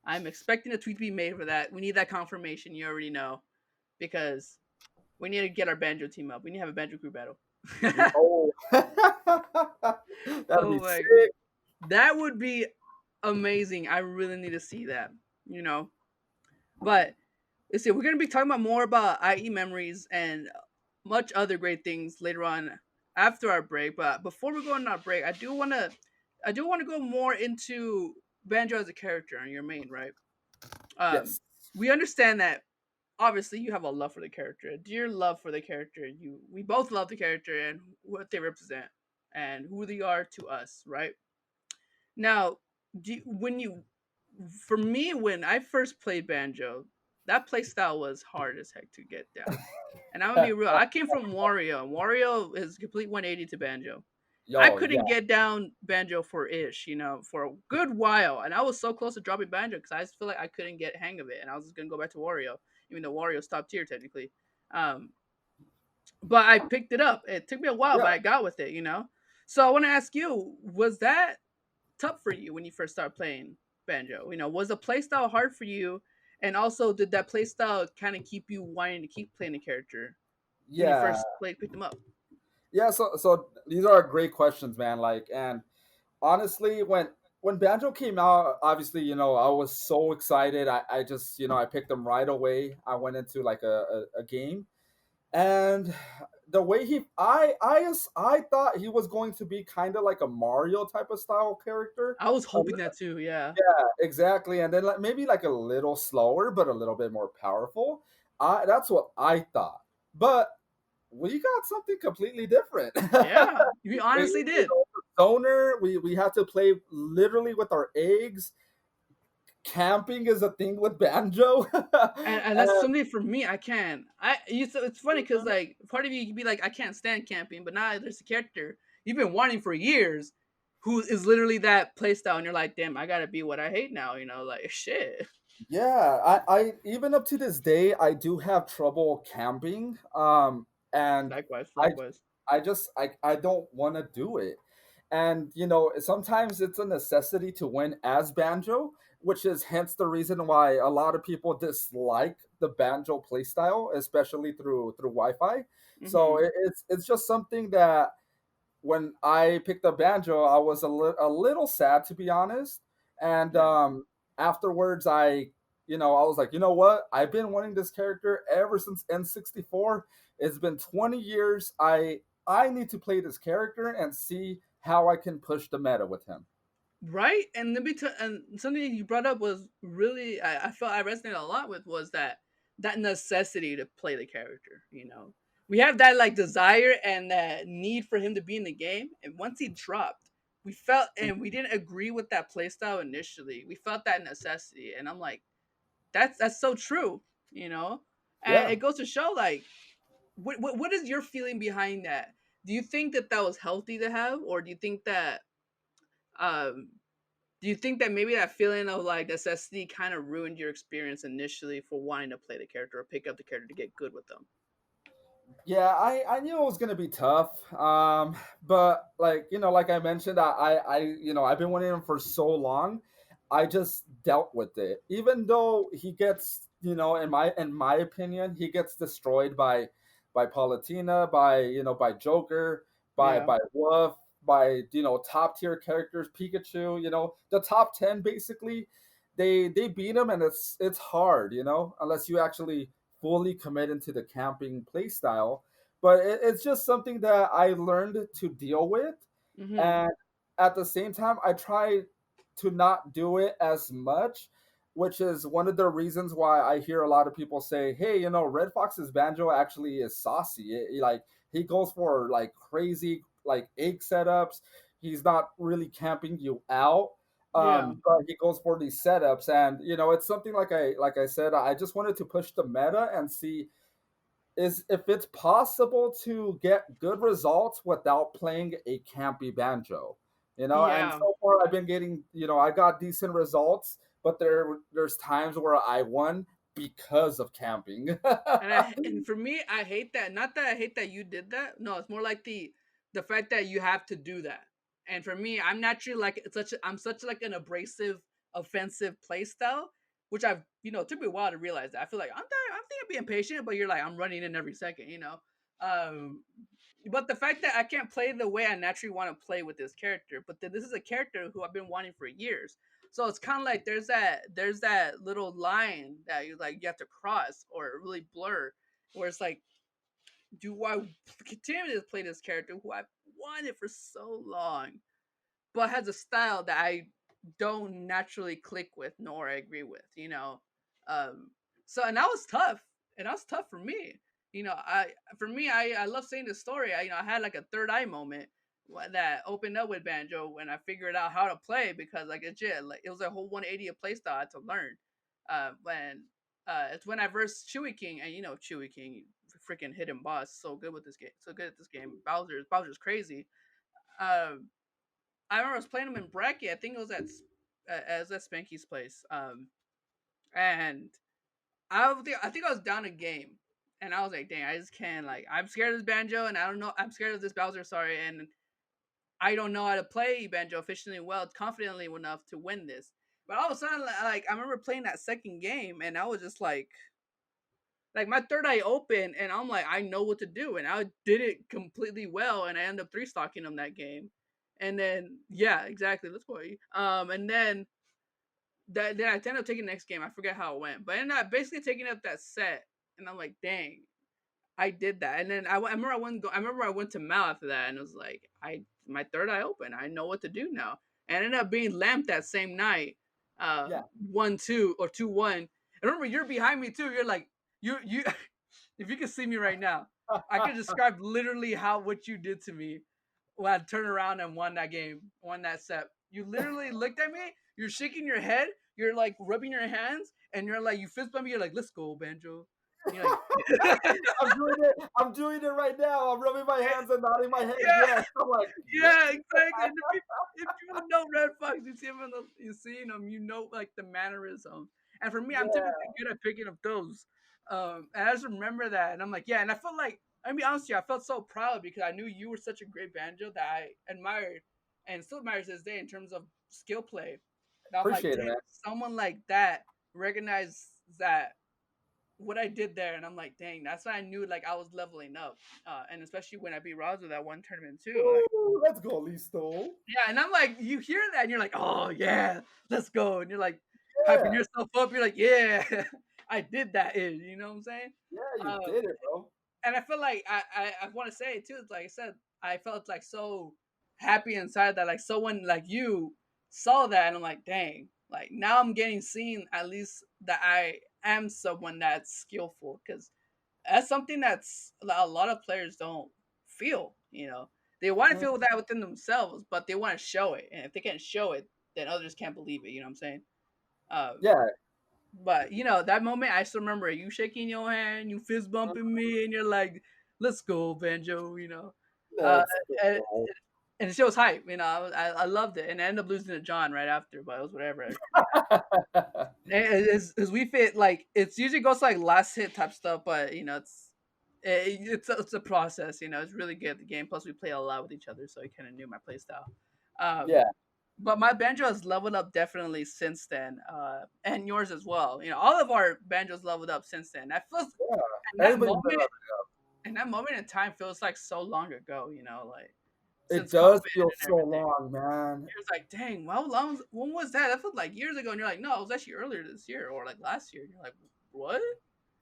I'm expecting a tweet to be made for that. We need that confirmation. You already know because we need to get our banjo team up. We need to have a banjo crew battle. Oh, that'd Oh be my, sick. that would be amazing. I really need to see that. But let's see. We're gonna be talking about more about IE memories and much other great things later on after our break. But before we go on our break, I do want to go more into Banjo as a character on your main, right? Um, Yes. we understand that obviously you have a love for the character, a dear love for the character. We both love the character and what they represent and who they are to us, right? Now, for me, when I first played banjo, that play style was hard as heck to get down. And I'm gonna be real. I came from Wario. Wario is a complete 180 to banjo. I Yo, yeah, couldn't get down banjo for for a good while, and I was so close to dropping banjo because I just feel like I couldn't get hang of it, and I was just gonna go back to Wario, even though Wario stopped tier technically. Um, but I picked it up. It took me a while, yeah, but I got with it. So I want to ask you: was that tough for you when you first started playing banjo? Was the playstyle hard for you? And also, did that playstyle kind of keep you wanting to keep playing the character when you yeah, first picked them up? yeah. So these are great questions, man. Like, and honestly, when Banjo came out, obviously, I was so excited. I just, I picked them right away. I went into like a game, and the way I thought he was going to be kind of like a Mario type of style character. I was A hoping that too. Yeah. Yeah, exactly. And then like maybe like a little slower, but a little bit more powerful. That's what I thought. But we got something completely different. Yeah. You we, honestly did. zoner. We had to play literally with our eggs. camping is a thing with Banjo. And that's And something for me. I can't. It's funny because like part of you could be like, I can't stand camping, but now there's a character you've been wanting for years, who is literally that playstyle, and you're like, damn, I gotta be what I hate now. You know, like shit. yeah, I even up to this day I do have trouble camping. And Likewise, I likewise. I don't want to do it. And sometimes it's a necessity to win as Banjo, which is hence the reason why a lot of people dislike the Banjo playstyle, especially through Wi-Fi. So Mm-hmm. it's just something that when I picked up Banjo, I was a little sad, to be honest. And Yeah. afterwards, I was like, you know what? I've been wanting this character ever since N64. It's been 20 years. I need to play this character and see how I can push the meta with him. Right, and and something you brought up was really, I felt I resonated a lot with, was that necessity to play the character. You know, we have that like desire and that need for him to be in the game, and once he dropped, we felt, and we didn't agree with that playstyle initially. We felt that necessity, and I'm like, that's so true. You know, and Yeah. it goes to show like, what is your feeling behind that? Do you think that that was healthy to have, or do you think that um do you think that maybe that feeling of like necessity kind of ruined your experience initially for wanting to play the character or pick up the character to get good with them? Yeah, I knew it was gonna be tough. But like like I mentioned, I've been wanting him for so long. I just dealt with it, even though he gets in my opinion, he gets destroyed by Palutena, by Joker, by Yeah, by Wolf, by top tier characters, Pikachu. The top 10 basically. They beat him, and it's hard, unless you actually fully commit into the camping play style. But it's just something that I learned to deal with. mm-hmm. And at the same time, I try to not do it as much, which is one of the reasons why I hear a lot of people say, hey, Red Fox's Banjo actually is saucy. Like, he goes for like crazy, like egg setups. He's not really camping you out. Yeah, But he goes for these setups, and it's something like I said, I just wanted to push the meta and see is if it's possible to get good results without playing a campy Banjo. And yeah. so far I've been getting, I got decent results, but there's times where I won because of camping. And for me, I hate that. Not that I hate that you did that. No, it's more like the fact that you have to do that. And for me, I'm naturally like I'm such like an abrasive, offensive play style, which I've took me a while to realize that. I feel like I'm thinking of being patient, but you're like I'm running in every second, Um, but the fact that I can't play the way I naturally want to play with this character, but then this is a character who I've been wanting for years. So it's kind of like there's that little line that you have to cross or really blur, where it's like, do I continue to play this character who I've wanted for so long, but has a style that I don't naturally click with nor agree with, Um, so and that was tough. And that was tough for me. I love saying this story. I had like a third eye moment that opened up with Banjo when I figured out how to play, because like legit, like it was a whole 180 of play style I had to learn. When It's when I versed Chewy King, and Chewy King, freaking hidden boss, so good with this game, so good at this game. Bowser's crazy. Um, I remember I was playing him in bracket. I think it was at Spanky's place. And I think I was down a game, and I was like, dang, I just can't. Like, I'm scared of this Banjo, and I don't know. I'm scared of this Bowser. Sorry, and I don't know how to play Banjo efficiently, well, confidently enough to win this. But all of a sudden, like I remember playing that second game, and I was just like my third eye open, and I'm like, I know what to do, and I did it completely well, and I ended up three stocking him that game. And then yeah, exactly. Let's go. And then I ended up taking the next game. I forget how it went, but I ended up basically taking up that set, and I'm like, dang, I did that. And then I remember I went to Mal after that, and it was like my third eye open. I know what to do now. And I ended up being lamped that same night, Yeah. 1-2 or 2-1. And remember, you're behind me too. You're like you. If you could see me right now, I could describe literally how what you did to me when I turned around and won that game, won that set. You literally looked at me. You're shaking your head. you're like rubbing your hands and you're like you fist bump me. You're like, let's go, Banjo. And you're like, I'm doing it. I'm doing it right now. I'm rubbing my hands and nodding my head. yeah, Yes. I'm like, yes. yeah, exactly. And if you know Redfox, you see him you see him, you know like the mannerism. And for me, I'm Yeah. typically good at picking up those. And I just remember that, and I'm like, yeah. And I felt like, I mean, honestly, I felt so proud because I knew you were such a great banjo that I admired and still admire to this day in terms of skill play. That I'm like, Appreciate it, damn, man. someone like that recognized that what I did there, and I'm like, dang, that's why I knew like I was leveling up, and especially when I beat Roz with that one tournament too. Like, Woo, let's go, Listo. yeah, and I'm like, you hear that, and you're like, oh yeah, let's go, and you're like hyping Yeah. yourself up. You're like, yeah, I did that. You know what I'm saying? Yeah, you Um, did it, bro. and I feel like I want to say it too. It's like I said, I felt like so happy inside that like someone like you saw that, and I'm like, dang, like now I'm getting seen at least that I am someone that's skillful because that's something that's a lot of players don't feel. You know, they want to Mm, feel that within themselves, but they want to show it, and if they can't show it, then others can't believe it. You know what I'm saying? Um, yeah. but you know that moment, I still remember you shaking your hand, you fist bumping me, and you're like, "Let's go, Banjo." You know, uh, Let's and, go. and it shows hype. You know, I loved it, and I ended up losing to John right after, but it was whatever. As we fit like it's usually goes like last hit type stuff, but you know it's a process. You know, it's really good the game. Plus, we play a lot with each other, so he kind of knew my play style. Yeah. But my banjo has leveled up definitely since then, and yours as well. You know, all of our banjos leveled up since then. That feels Yeah. and Everybody's been that moment in time feels like so long ago. You know, like It since does COVID feel and so everything. long, man. It was like, dang, well, when was that? That felt like years ago. And you're like, no, it was actually earlier this year or like last year. And you're like, what?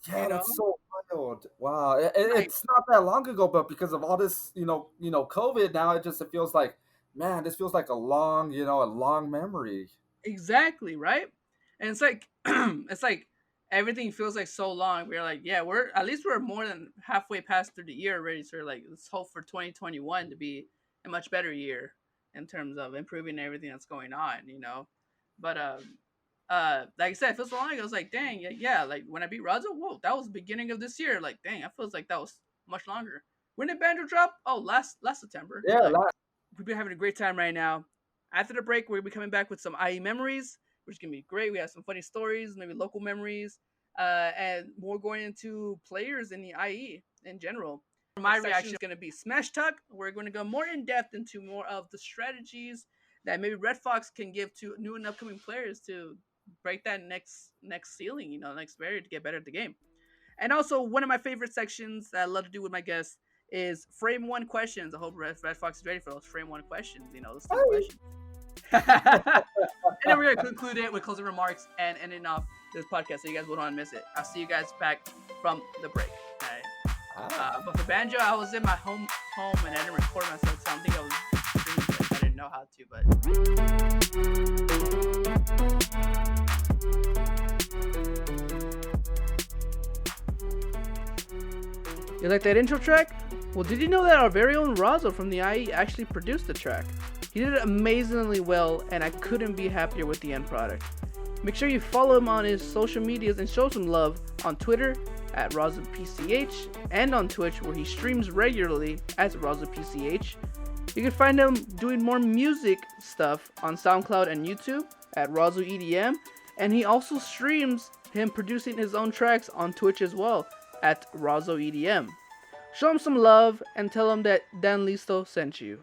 You Yeah, know, that's so wild. Wow, like it's not that long ago, but because of all this, COVID now, it feels like, man, this feels like a long memory. exactly right. And it's like, it's like everything feels like so long. We're like, yeah, we're at least we're more than halfway past through the year already. So we're like, let's hope for 2021 to be a much better year in terms of improving everything that's going on. You know, but like I said, it feels so long ago. I was like, dang, yeah, yeah. Like when I beat Razo, whoa, that was the beginning of this year. Like, dang, that feels like that was much longer. When did Banjo drop? Oh, last September. Yeah, Like we've been having a great time right now. After the break, we're gonna be coming back with some IE memories, which is gonna be great. We have some funny stories, maybe local memories, and more going into players in the IE in general. My reaction is going to be Smash Talk. We're going to go more in depth into more of the strategies that maybe Redfox can give to new and upcoming players to break that next ceiling, you know, next barrier to get better at the game. And also, one of my favorite sections that I love to do with my guests is frame one questions. I hope Redfox is ready for those frame one questions. You know, those 10 questions. And then we're gonna conclude it with closing remarks and ending off this podcast, so you guys won't want to miss it. I'll see you guys back from the break. All right. ah, But for banjo, I was in my home, and I didn't record myself, so I don't think I was doing it. I didn't know how to, but you like that intro track? Well, did you know that our very own Razo from the IE actually produced the track? He did it amazingly well, and I couldn't be happier with the end product. Make sure you follow him on his social medias and show some love on Twitter at RazoPCH and on Twitch where he streams regularly as RazoPCH. You can find him doing more music stuff on SoundCloud and YouTube at RazoEDM, and he also streams him producing his own tracks on Twitch as well at RazoEDM. Show him some love and tell him that Dan Listo sent you.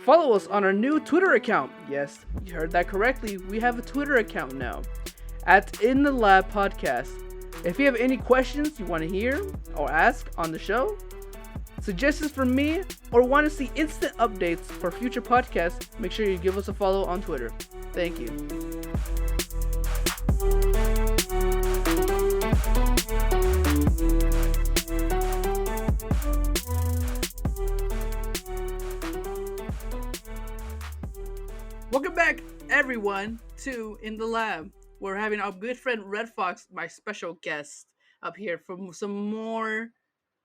Follow us on our new Twitter account. Yes, you heard that correctly. We have a Twitter account now at In the Lab Podcast. If you have any questions you want to hear or ask on the show, suggestions from me, or want to see instant updates for future podcasts, make sure you give us a follow on Twitter. Thank you. Welcome back, everyone, to In the Lab. We're having our good friend Redfox, my special guest, up here for some more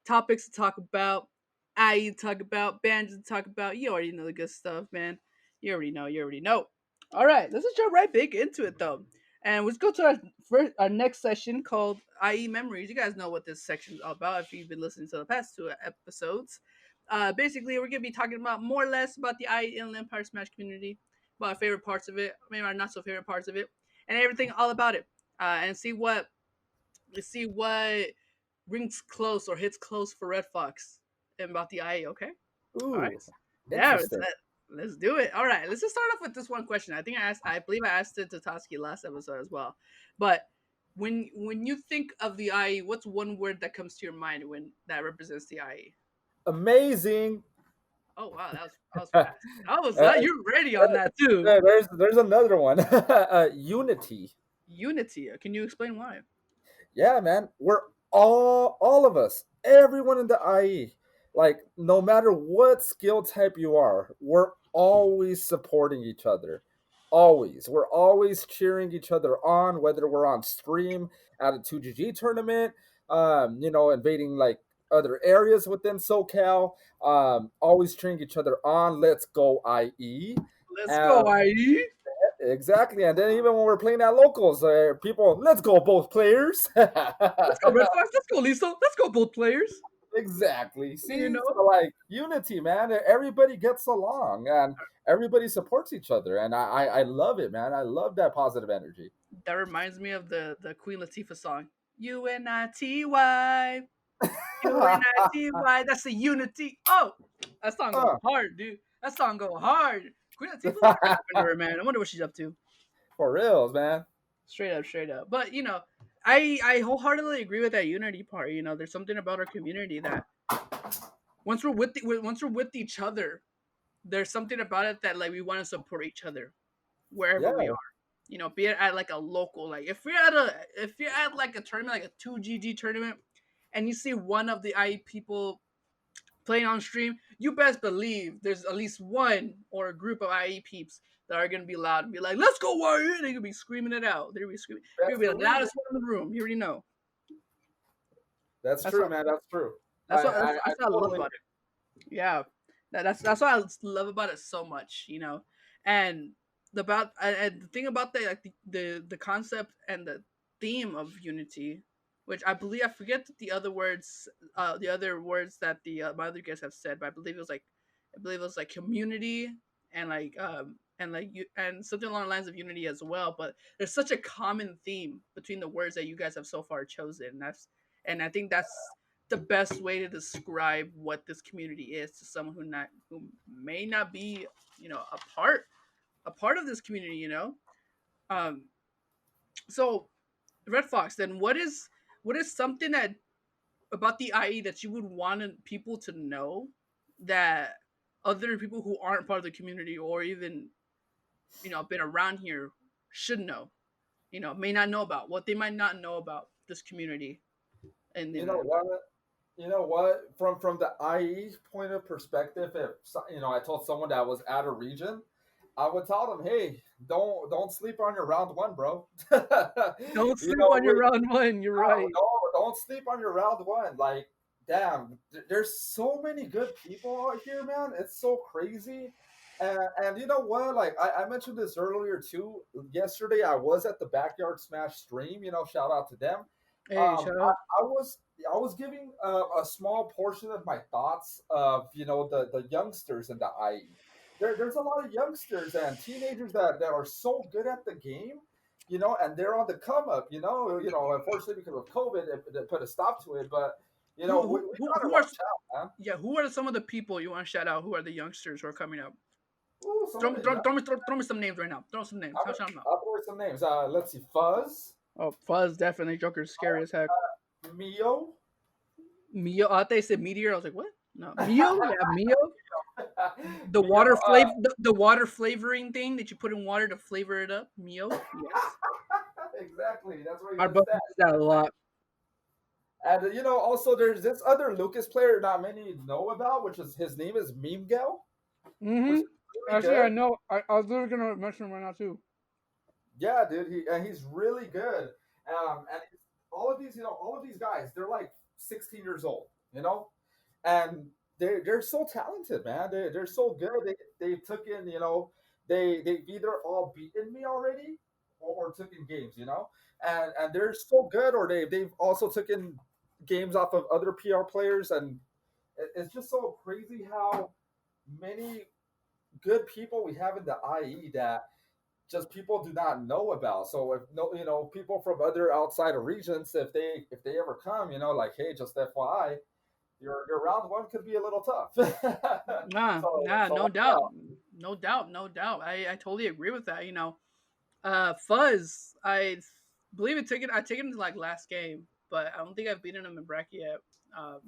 topics to talk about. I talk about bands to talk about. You already know the good stuff, man. You already know. All right, let's just jump right big into it though, and let's go to our next session called IE Memories. You guys know what this section is all about if you've been listening to the past two episodes. Basically, we're gonna be talking about more or less about the IE Inland Empire Smash community, about our favorite parts of it, maybe our not so favorite parts of it, and everything all about it, and see what rings close or hits close for Redfox and about the IE. Okay. All right. Ooh, Yeah, interesting. let's do it. All right, let's just start off with this one question. I believe I asked it to Toski last episode as well. But when you think of the IE, what's one word that comes to your mind when that represents the IE? Amazing. Oh wow, that was fast. That was Uh, you're ready on that too. there's another one. Unity. Unity. Can you explain why? Yeah, man. We're all of us, everyone in the IE, like no matter what skill type you are, we're always supporting each other. Always. We're always cheering each other on, whether we're on stream at a 2GG tournament, invading like other areas within SoCal, always cheering each other on. Let's go IE. Let's go, Um, IE. exactly. And then even when we're playing at locals, people, let's go both players. Let's go, Redfox. Let's go, Listo. Let's go, both players. Exactly. You See, know, so like unity, man. Everybody gets along and everybody supports each other, and I love it, man. I love that positive energy. that reminds me of the Queen Latifah song. Unity. UNITY. That's the unity. Oh, that song go Uh, hard, dude. That song go hard. Queen Latifah, what happened to her, man? I wonder what she's up to. for reals, man. Straight up, straight up. But I wholeheartedly agree with that unity part. There's something about our community that once we're with each other, there's something about it that like we want to support each other wherever we Yeah, are. Be it at like a local, like if you're at like a tournament, like a 2GG tournament, and you see one of the IE people playing on stream, you best believe there's at least one or a group of IE peeps that are gonna be loud and be like, "Let's go, Warrior!" They're gonna be screaming it out. They're gonna be screaming. You're best gonna be the believe it. loudest one in the room. You already know. That's That's true, what man. That's true. that's what that's, I that's what I love totally. about it. Yeah, that's what I love about it so much. And and the thing about like the concept and the theme of unity, which I forget the other words that the my other guests have said, but I believe it was like community and like you and something along the lines of unity as well. But there's such a common theme between the words that you guys have so far chosen. And I think that's the best way to describe what this community is to someone who may not be a part of this community. Um so Red Fox, then what is something that about the IE that you would want people to know that other people who aren't part of the community or even been around here should know, may not know about what they might not know about this community and You in know the what? You know what? From the IE point of perspective, if I told someone that was out of region, I would tell them, hey, don't sleep on your round one, bro. don't you sleep know, on your round one. You're right. don't sleep on your round one. Like, damn, there's so many good people out here, man. It's so crazy. And you know what? Like I mentioned this earlier too. Yesterday I was at the Backyard Smash stream. Shout out to them. Hey, shut up. I was giving a small portion of my thoughts of the youngsters in the IE. There's a lot of youngsters and teenagers that are so good at the game, and they're on the come up. Unfortunately because of COVID, it put a stop to it. But Who we who who, gotta who are watch out, man. yeah? Who are some of the people you want to shout out? Who are the youngsters who are coming up? Ooh, some Throw, of the throw, young. throw, me, throw, throw me some names right now. Throw some names. Shout them out. I'll throw some names. Let's see, Fuzz, Oh, Fuzz definitely. Joker's scary as heck. Mio. Mio. I thought they said Meteor. I was like, what? No, Mio. Yeah, Mio. The Mio. water flavor, the water flavoring thing that you put in water to flavor it up. Mio. Yes. Exactly. That's what he Our just brother said. does that a lot. And also there's this other Lucas player not many know about, which is his name is Memegel, which Mm-hmm. is really Actually, I good. know. I was literally gonna mention him right now too. Yeah, dude, he's really good. And all of these guys, they're like 16 years old, and they're so talented, man. They're so good. They took in they've either all beaten me already or taken games, and they're so good, or they've also taken games off of other PR players, and it's just so crazy how many good people we have in the IE that just people do not know about. So if no, people from other outside of regions, if they ever come, like, hey, just FYI, your round one could be a little tough. Nah, nah, So no watch doubt, out. no doubt, no doubt. I totally agree with that. Fuzz, I believe I took it into like last game, but I don't think I've beaten him in bracket yet. Um,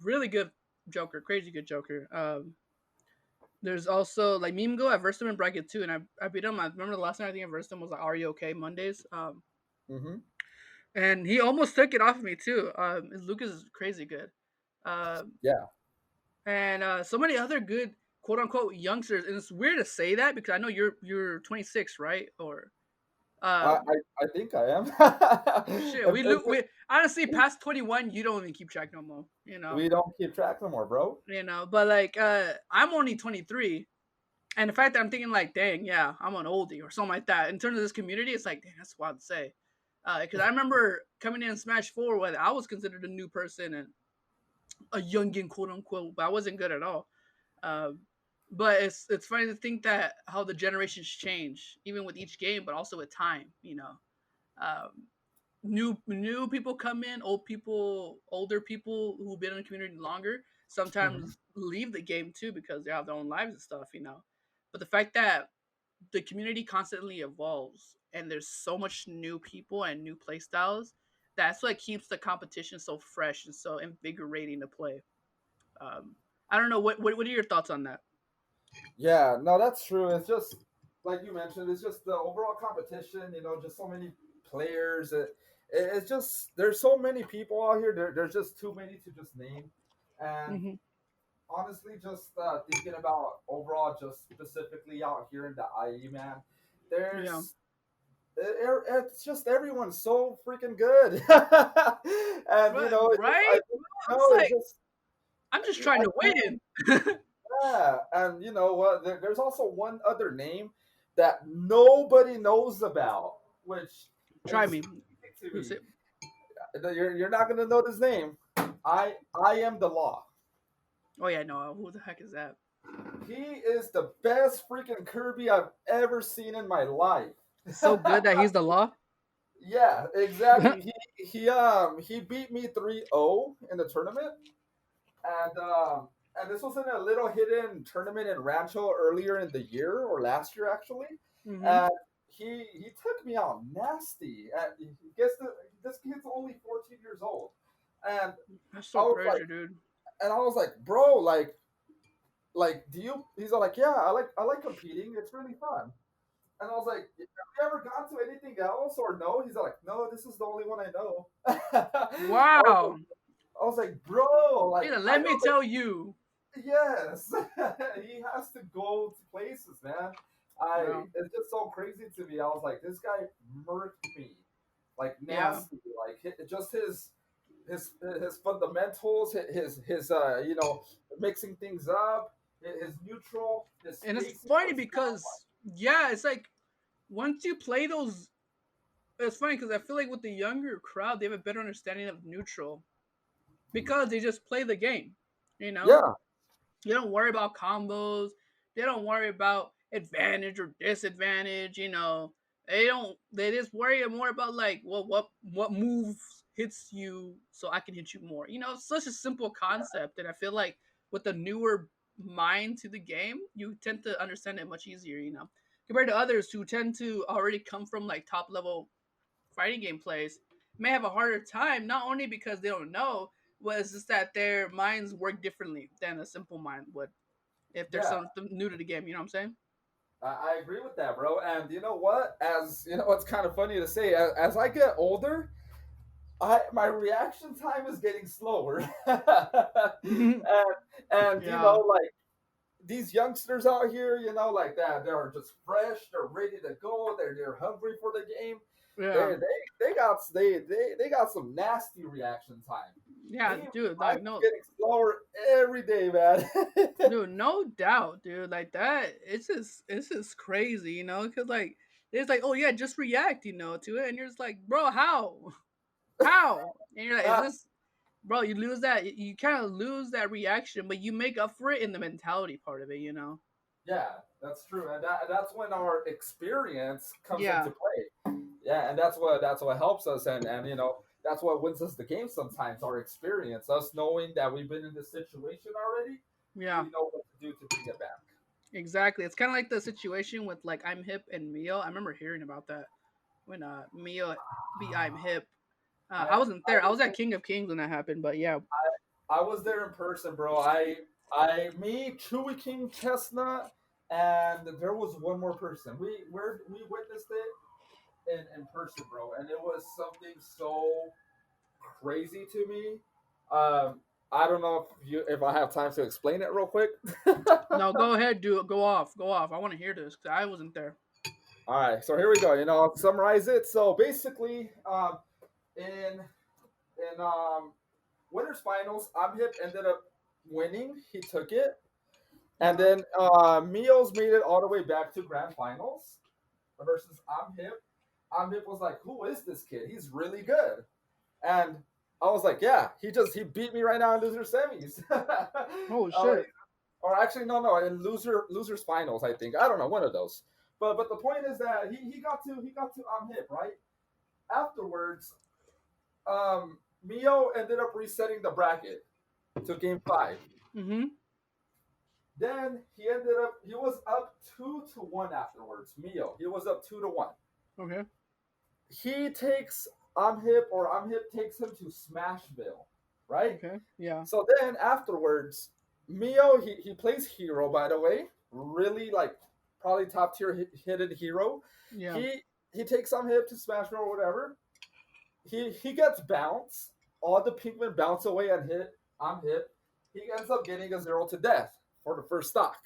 really good Joker, crazy good Joker. There's also like Meme Go. I versed him in bracket too, and I beat him. I remember the last time I think I versed him was like Are You Okay Mondays. Hmm. And he almost took it off of me too. Lucas is crazy good. Um, Yeah, and so many other good quote unquote youngsters. And it's weird to say that because I know you're 26, right? Or I um, I, I think I am. shit, we It's look. We honestly past 21, you don't even keep track no more. we don't keep track no more, bro. But like I'm only 23, and the fact that I'm thinking like, dang, yeah, I'm an oldie or something like that. In terms of this community, it's like, dang, that's wild to say. Because I remember coming in Smash 4 when I was considered a new person and a youngin, quote unquote, but I wasn't good at all. Um, but it's funny to think that how the generations change, even with each game, but also with time. Um, new people come in, older people who've been in the community longer Hmm. sometimes leave the game too because they have their own lives and stuff. But the fact that the community constantly evolves and there's so much new people and new play styles, that's what keeps the competition so fresh and so invigorating to play. Um, I don't know what are your thoughts on that? Yeah, no, that's true. It's just like you mentioned. It's just the overall competition. Just so many players. It's just there's so many people out here. There's just too many to just name, and Mm-hmm. honestly, just thinking about overall, just specifically out here in the IE, man, Yeah. there's it's just everyone's so freaking good, and Right? It's it's like just I'm just trying I to can't. win. Yeah, and you know what? There's also one other name that nobody knows about, which Try is me. crazy to Who's me. it? You're not gonna know his name. I am the law. Oh yeah, no. Who the heck is that? He is the best freaking Kirby I've ever seen in my life. So good that he's the law. Yeah, exactly. He beat me 3-0 in the tournament, and this was in a little hidden tournament in Rancho earlier in the year or last year actually, Mm-hmm. and he took me out nasty. And this kid's only 14 years old, and That's I so was like, crazy, dude. bro, do you? He's all like, yeah, I like competing. It's really fun. And I was like, have you ever gone to anything else or no? He's like, no, this is the only one I know. Wow. I was like, bro, like Yeah, I let know me that. tell you. Yes, he has to go to places, man. Yeah. It's just so crazy to me. I was like, this guy murked me, like Yeah. nasty, like just his fundamentals, his mixing things up, his neutral, his And it's spacing funny was because yeah, it's like once you play those, it's funny because I feel like with the younger crowd, they have a better understanding of neutral because they just play the game. You know, yeah, you don't worry about combos. They don't worry about advantage or disadvantage. They don't. They just worry more about like what move hits you so I can hit you more. It's such a simple concept, and I feel like with the newer mind to the game, you tend to understand it much easier. Compared to others who tend to already come from like top level fighting game plays may have a harder time, not only because they don't know, but it's just that their minds work differently than a simple mind would if they're yeah. something new to the game. You know what I'm saying? I agree with that, bro. And you know what? As you know, it's kind of funny to say. As I get older, my reaction time is getting slower, and Yeah. like these youngsters out here, like that, they're just fresh, they're ready to go, they're hungry for the game. Yeah. They got some nasty reaction time. Yeah, dude, I'm like no, getting slower every day, man. dude, no doubt, dude. Like that, it's just crazy, because like it's like, oh yeah, just react, to it, and you're just like, bro, how? And you're like, is this, bro? You lose that, you kind of lose that reaction, but you make up for it in the mentality part of it. Yeah, that's true, and that's when our experience comes into Yeah, play. Yeah, and that's what helps us, and that's what wins us the game sometimes. Our experience, us knowing that we've been in this situation already, yeah, we know what to do to bring it back. exactly. It's kind of like the situation with like I'm Hip and Mio. I remember hearing about that when Mio beat I'm Hip. I wasn't I there. I was was at King of Kings when that happened, but yeah. I was there in person, bro. Me, Chewy King Chestnut, and there was one more person. We witnessed it in person, bro, and it was something so crazy to me. I don't know if I have time to explain it real quick. No, go ahead, do it. Go off, go off. I want to hear this because I wasn't there. All right, so here we go. I'll summarize it. So basically, in winners finals, Hip ended up winning. He took it. And Uh-huh. then Meals made it all the way back to grand finals versus I'm Hip. I'm Hip was like, "Who is this kid? He's really good." And I was like, "Yeah, he beat me right now in loser semis." Oh Oh, shit. or actually, no, in losers finals, I think. I don't know, one of those. But the point is that he got to I'm Hip, right? Afterwards, Mio ended up resetting the bracket to game 5. Mm-hmm. Then he was up 2-1 afterwards. Mio, he was up 2-1. Okay. He takes I'm Hip, or I'm Hip takes him to Smashville, right? Okay. Yeah. So then afterwards, Mio, he plays hero, by the way, really like probably top tier hidden hero. Yeah. He takes I'm Hip to Smashville or whatever. He gets bounce. All the Pinkmen bounce away and hit. I'm Hip. He ends up getting a 0 to death for the first stock.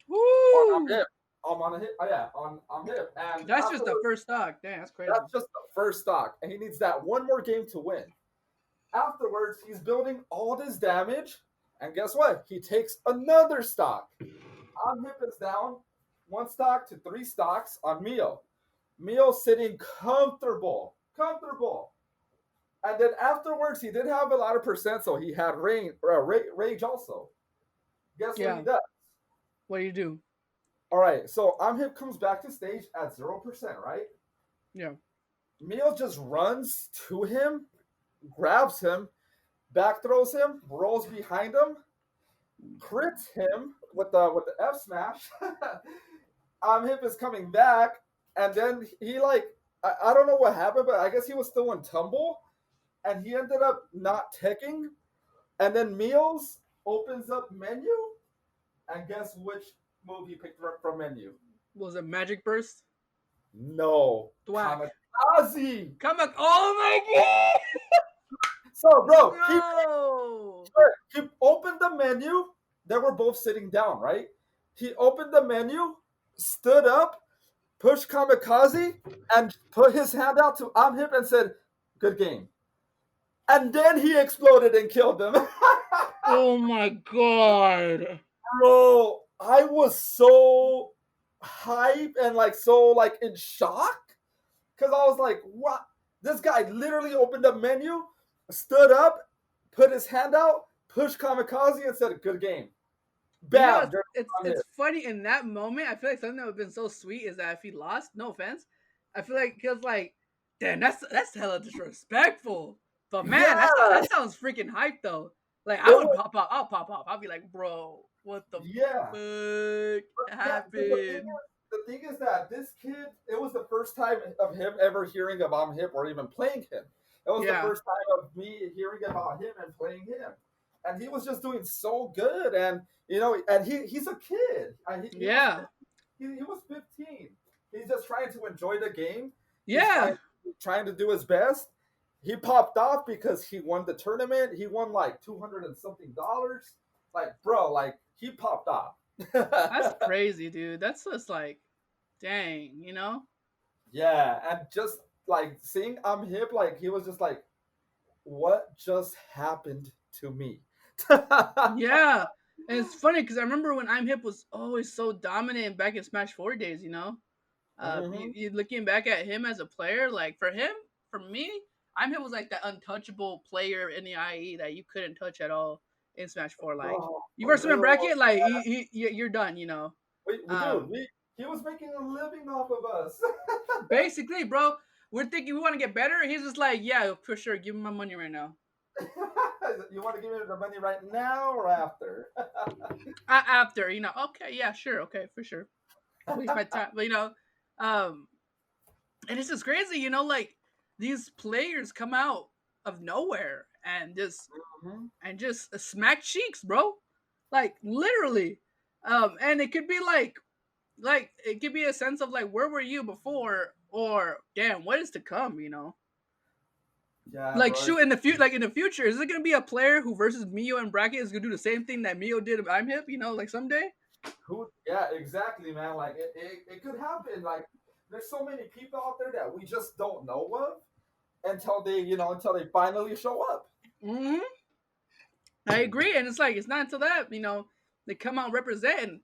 On Woo! hip. I'm on a hip. Oh, yeah, on hip. And That's just the afterwards, first stock. Damn, that's crazy. that's just the first stock, and he needs that one more game to win. Afterwards, he's building all this damage, and guess what? He takes another stock. On hip is down 1 stock to 3 stocks on Mio. Mio sitting comfortable. And then afterwards, he did have a lot of percent, so he had rage also. Guess what he Yeah. does? What do you do? All right, so Hip comes back to stage at 0%, right? Yeah. Mio just runs to him, grabs him, back throws him, rolls behind him, crits him with the F smash. Hip is coming back, and then he like I don't know what happened, but I guess he was still in tumble, and he ended up not teching. And then Meals opens up menu, and guess which move he picked up from menu? Was it Magic Burst? No, Thwack. Kamikaze. Come back. Oh my god! So, bro, No! he opened the menu. They were both sitting down, right? He opened the menu, stood up, pushed Kamikaze, and put his hand out to Hip and said, "Good game." And then he exploded and killed him. Oh my god! Bro, I was so hype and like so like in shock because I was like, "What?" This guy literally opened the menu, stood up, put his hand out, pushed Kamikaze, and said, "Good game." You know, Bam. it's funny in that moment. I feel like something that would have been so sweet is that if he lost, no offense, I feel like he was like, damn, that's hella disrespectful. But man, Yeah. that sounds freaking hype though. Like I It would was, pop up. I'll pop off. I'll be like, bro, what the yeah. fuck Yeah, happened? the thing is that this kid, it was the first time of him ever hearing about Hip or even playing him. It was the Yeah, first time of me hearing about him and playing him. And he was just doing so good. And, and he's a kid. yeah, He was 15. He's just trying to enjoy the game. He's yeah. trying to do his best. He popped off because he won the tournament. He won like 200 and something dollars. Like, bro, like he popped off. That's crazy, dude. That's just like, dang. Yeah, and just like seeing I'm Hip, like he was just like what just happened to me? Yeah, and it's funny because I remember when I'm Hip was always so dominant back in Smash 4 days. Hmm. You looking back at him as a player, like for me, I'm Hip was like that untouchable player in the IE that you couldn't touch at all in Smash 4. Like Oh, you versus him in literal. bracket, like you're done. Dude, Um, he was making a living off of us. Basically, bro, we're thinking we want to get better. He's just like, yeah, for sure, give me my money right now. You want to give me the money right now or after? After, okay, yeah, sure, okay, for sure. Waste my time, but um, and it's just crazy, like these players come out of nowhere Mhm. and just smack cheeks, bro, like literally, and it could be like it could be a sense of like where were you before, or damn, what is to come. Yeah, Like bro. shoot in the future, like in the future, is it gonna be a player who versus Mio and bracket is gonna do the same thing that Mio did if I'm Hip? Like someday. Who? Yeah, exactly, man. Like it could happen. Like there's so many people out there that we just don't know of until they finally show up. Hmm. I agree, and it's like it's not until that they come out representing.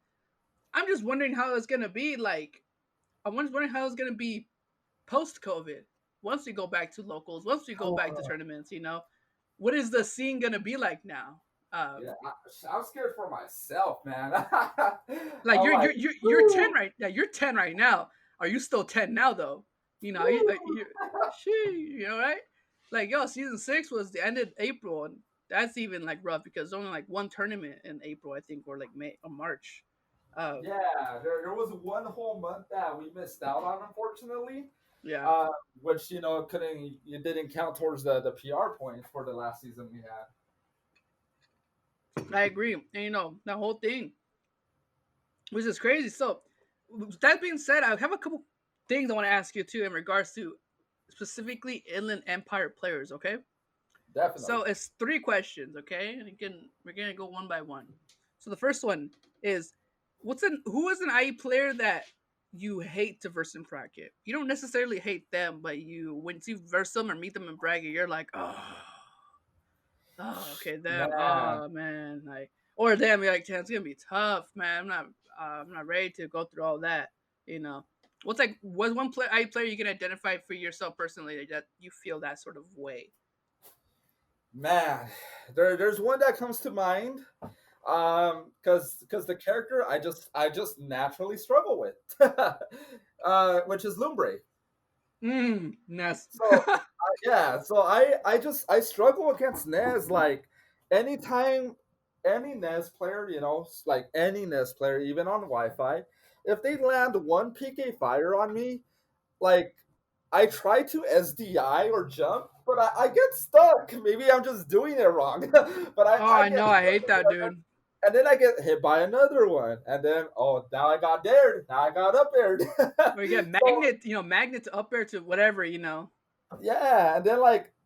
I'm just wondering how it's gonna be. Like I'm just wondering how it's gonna be post COVID. Once we go back to locals, once we go back to Oh, tournaments, what is the scene gonna be like now? yeah, I'm scared for myself, man. Like I'm like, you're 10 woo, right. Yeah, you're 10 right now. Are you still 10 now though? You woo. right? Like yo, season 6 was the end of April, and that's even like rough because there's only like one tournament in April, I think, or like May or March. Um, Yeah, there was one whole month that we missed out on, unfortunately. yeah, Uh, which couldn't it didn't count towards the PR points for the last season we had. I agree. And that whole thing was just crazy. So that being said, I have a couple things I want to ask you too in regards to specifically Inland Empire players. Okay. Definitely. So it's 3 questions, okay? And again, we're gonna go one by one. So the first one is, who is an IE player that you hate to verse in bracket? You don't necessarily hate them, but when you verse them or meet them in bracket, you're like, oh, okay, them, Man, oh man, like, or them, you're like, damn, it's gonna be tough, man. I'm not ready to go through all that, you know. What's one IE player you can identify for yourself personally that you feel that sort of way? man, there's one that comes to mind. Because the character I just naturally struggle with, which is Lumbre. Ness. So yeah, so I struggle against Nez like anytime any Nez player, like any Nez player, even on Wi-Fi, if they land one PK fire on me, like I try to SDI or jump, but I get stuck. Maybe I'm just doing it wrong, but Oh, I I get know. I hate that, stuck, dude. and then I get hit by another one, and then now I got dared, now I got up aired. Or you get So magnet to up air to whatever. yeah, and then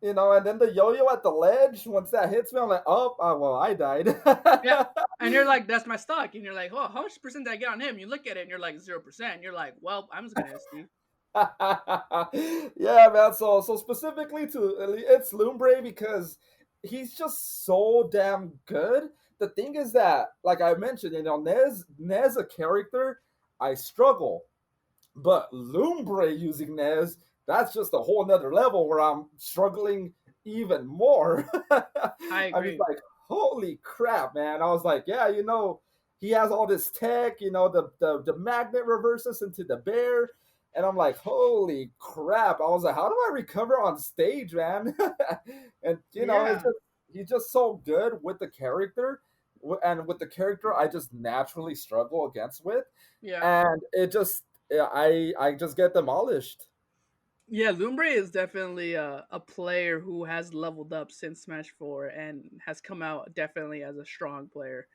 and then the yo-yo at the ledge. Once that hits me, I'm like, well, I died. Yeah. And you're like, that's my stock. And you're like, oh, how much percent did I get on him? You look at it and you're like 0%. You're like, well, I'm just gonna SD. Yeah, man. So specifically to it's Lumbre because he's just so damn good. The thing is that, like I mentioned, Nez a character I struggle. But Lumbre using Nez, that's just a whole nother level where I'm struggling even more. I I'm just agree. like, holy crap, man. I was like, yeah, he has all this tech, the magnet reverses into the bear. And I'm like, holy crap. I was like, how do I recover on stage, man? And Yeah. he's just so good with the character. And with the character I just naturally struggle against with. Yeah. And it just yeah, I just get demolished. Yeah, Lumbre is definitely a player who has leveled up since Smash 4 and has come out definitely as a strong player.